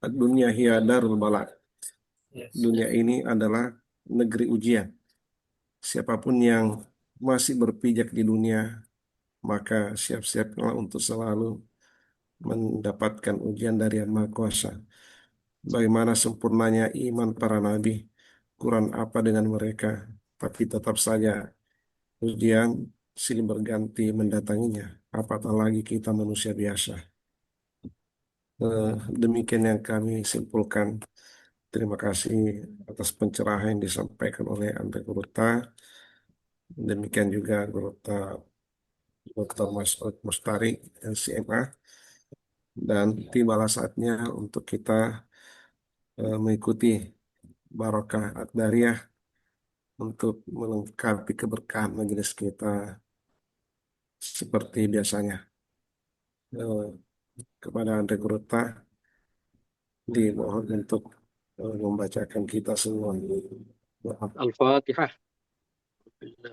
dunia hiya darul bala. Yes. Dunia ini adalah negeri ujian. Siapapun yang masih berpijak di dunia, maka siap-siaplah untuk selalu mendapatkan ujian dari Yang Maha Kuasa. Bagaimana sempurnanya iman para nabi, kurang apa dengan mereka, tapi tetap saja ujian silih berganti mendatanginya. Apatah lagi kita manusia biasa. Demikian yang kami simpulkan. Terima kasih atas pencerahan yang disampaikan oleh Andre Gurta. Demikian juga Gurta Dr. Mas'ud Mustari LCMA. Dan tibalah saatnya untuk kita mengikuti Barokah Ad-Dariyah untuk melengkapi keberkahan majelis kita seperti biasanya. Kepada Andre Gurta dimohon untuk membacakan kita semua. Al-Fatihah. Ya,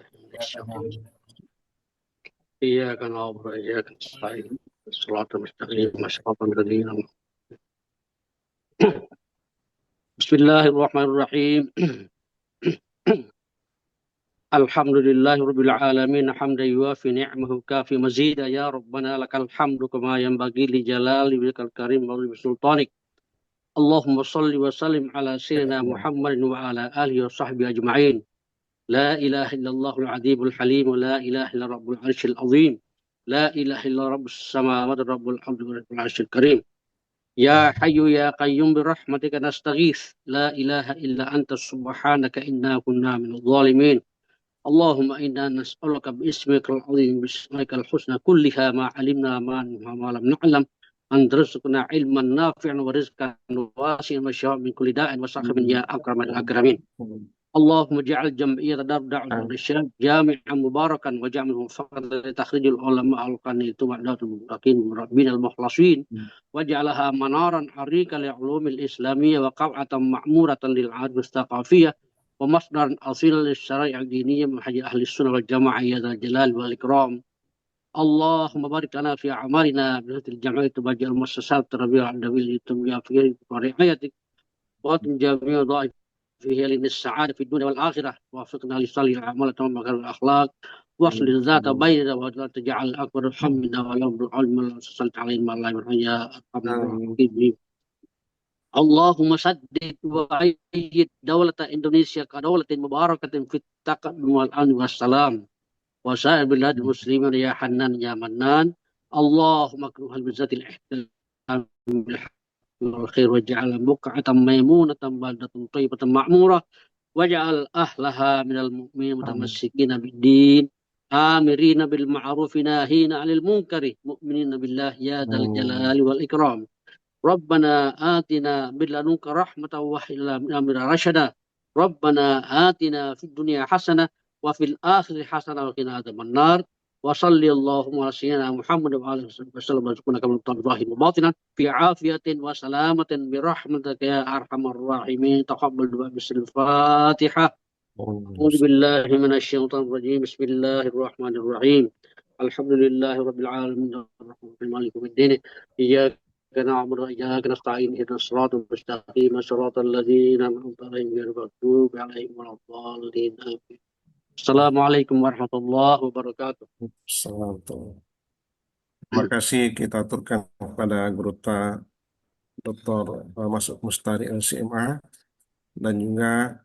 Iyyaka na'budu wa iyyaka nasta'in. Shiratal mustaqim, shiratal ladzina Bismillahirrahmanirrahim. Alhamdulillahirabbil alamin hamdan yuwafi ni'amahu kafi mazida ya rabbana lakal hamdu kama yanbaghi li jalali wajhikal karim wa li sultanik. Allahumma shalli wa sallim ala sayyidina Muhammadin wa ala alihi wa sahbihi ajma'in. La ilaha illallahul azimul halim wa la ilaha illa rabbul arsyil azim. La ilaha illa rabbus samawati rabbul ardi wa rabbul arsyil karim. Ya hayyu ya qayyum bi rahmatika nastaghits. La ilaha illa anta subhanaka inna kunna minadh dhalimin. Allahumma inna nas'aluka bi ismikal azim bi asma'ikal husna kulliha ma 'alimna ma lam na'lam an tarzuqna ilman nafi'an wa rizqan wasi'an wa shifaan min kulli da'in wa saqamin ya akramal akramin. Allahumma ja'al jam'iyyat Darda'ul Irsyad jami'an mubarakan wa ja'alhu faqad li takhrijil ulama al-qanitu wa'datul muttaqin rabbinal mukhlasin wa ja'alaha manaran harika li ulumil islamiyya wa qaw'atan ma'muratan lil 'ad mustaqafiyah wa masdaran asilan lis syara'i' al-diniyya min haji ahli sunnah wal jamaah ya dzal jalal wal ikram. Allahumma barik lana fi a'malina bi hadhihi al-jam'iyyah bajal muassasat tarbiyah al-dawil tumya fi ri'ayatik wa jami'a dhaif فيه لنا السعادة في الدنيا والآخرة ووفقنا لصالح الأعمال ومكارم الأخلاق واصل الذات بيننا ولا تجعل أكبر همنا ويوم العلم وصلت علينا الله يا أرحم الراحمين. اللهم سدد وأيد دولة إندونيسيا كدولة مباركة في التقدم والأمن والسلام وسائر بلاد المسلمين يا حنان يا منان. اللهم اكرمها بذات الاحترام الخير واجعل بقعة ميمونة بلدة طيبة معمورة واجعل أهلها من المؤمنين متمسكين بالدين آمرين بالمعروف ناهين عن المنكر مؤمنين بالله يا ذا الجلال والإكرام ربنا آتنا من لدنك رحمة وهب لنا من أمرنا رشدا ربنا آتنا في الدنيا حسنة وفي الآخرة حسنة وقنا عذاب النار وصلي اللهم على سيدنا محمد وعلى آله وصحبه وسلم وارزقنا كما ظاهرا وباطنا في عافية وسلامة برحمتك يا أرحم الراحمين تقبل دعاء بسم الفاتحة أعوذ بالله من الشيطان الرجيم بسم الله الرحمن الرحيم الحمد لله رب العالمين الرحمن الرحيم مالك يوم الدين إياك نعبد وإياك نستعين اهدنا الصراط المستقيم صراط الذين أنعمت عليهم غير المغضوب عليهم ولا الضالين آمين السلام عليكم ورحمة الله وبركاته. Assalamualaikum. Terima kasih kita aturkan kepada Guru Dr. Masud Mustari LCMA dan juga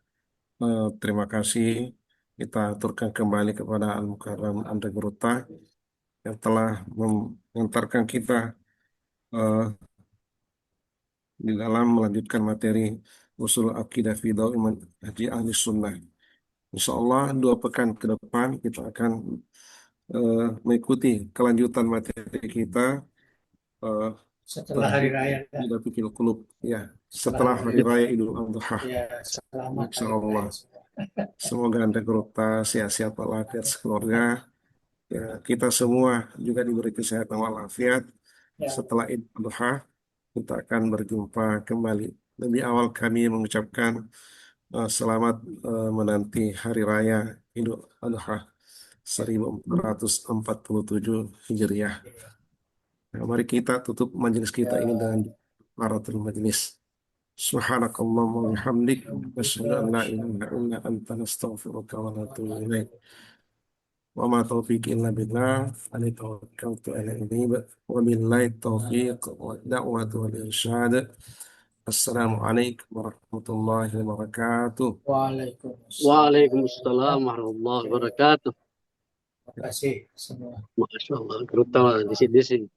terima kasih kita aturkan kembali kepada Al-Mukarram Anda Guruta yang telah mengantarkan kita eh, di dalam melanjutkan materi usul akidah fi iman haji ahli sunnah. Insya Allah 2 pekan ke depan kita akan mengikuti kelanjutan materi kita Setelah hari raya. Idul Fitri Qulub ya, setelah hari raya Idul Adha. Ya, selamat Insya hari Allah. raya. Semoga Anda Guruta sehat-sehat walafiat sekeluarga. Ya, kita semua juga diberi kesehatan walafiat. Ya. Setelah Idul Adha kita akan berjumpa kembali. Lebih awal kami mengucapkan selamat menanti hari raya Idul Adha 1447 Hijriah. Nah, mari kita tutup majelis kita ini dengan qaratul majelis. Subhanakallahumma wa bihamdik asyhadu an la ilaha illa anta nastaghfiruka wa natubu ilaik. Wa ma taufiqi illa billah, alayhi tawakkaltu ala unib wa billahi taufiq wa da'watu wal irsyad. Assalamualaikum warahmatullahi wabarakatuh. Waalaikumsalam warahmatullahi wabarakatuh. Terima kasih semua. Masya Allah, terutama di sini.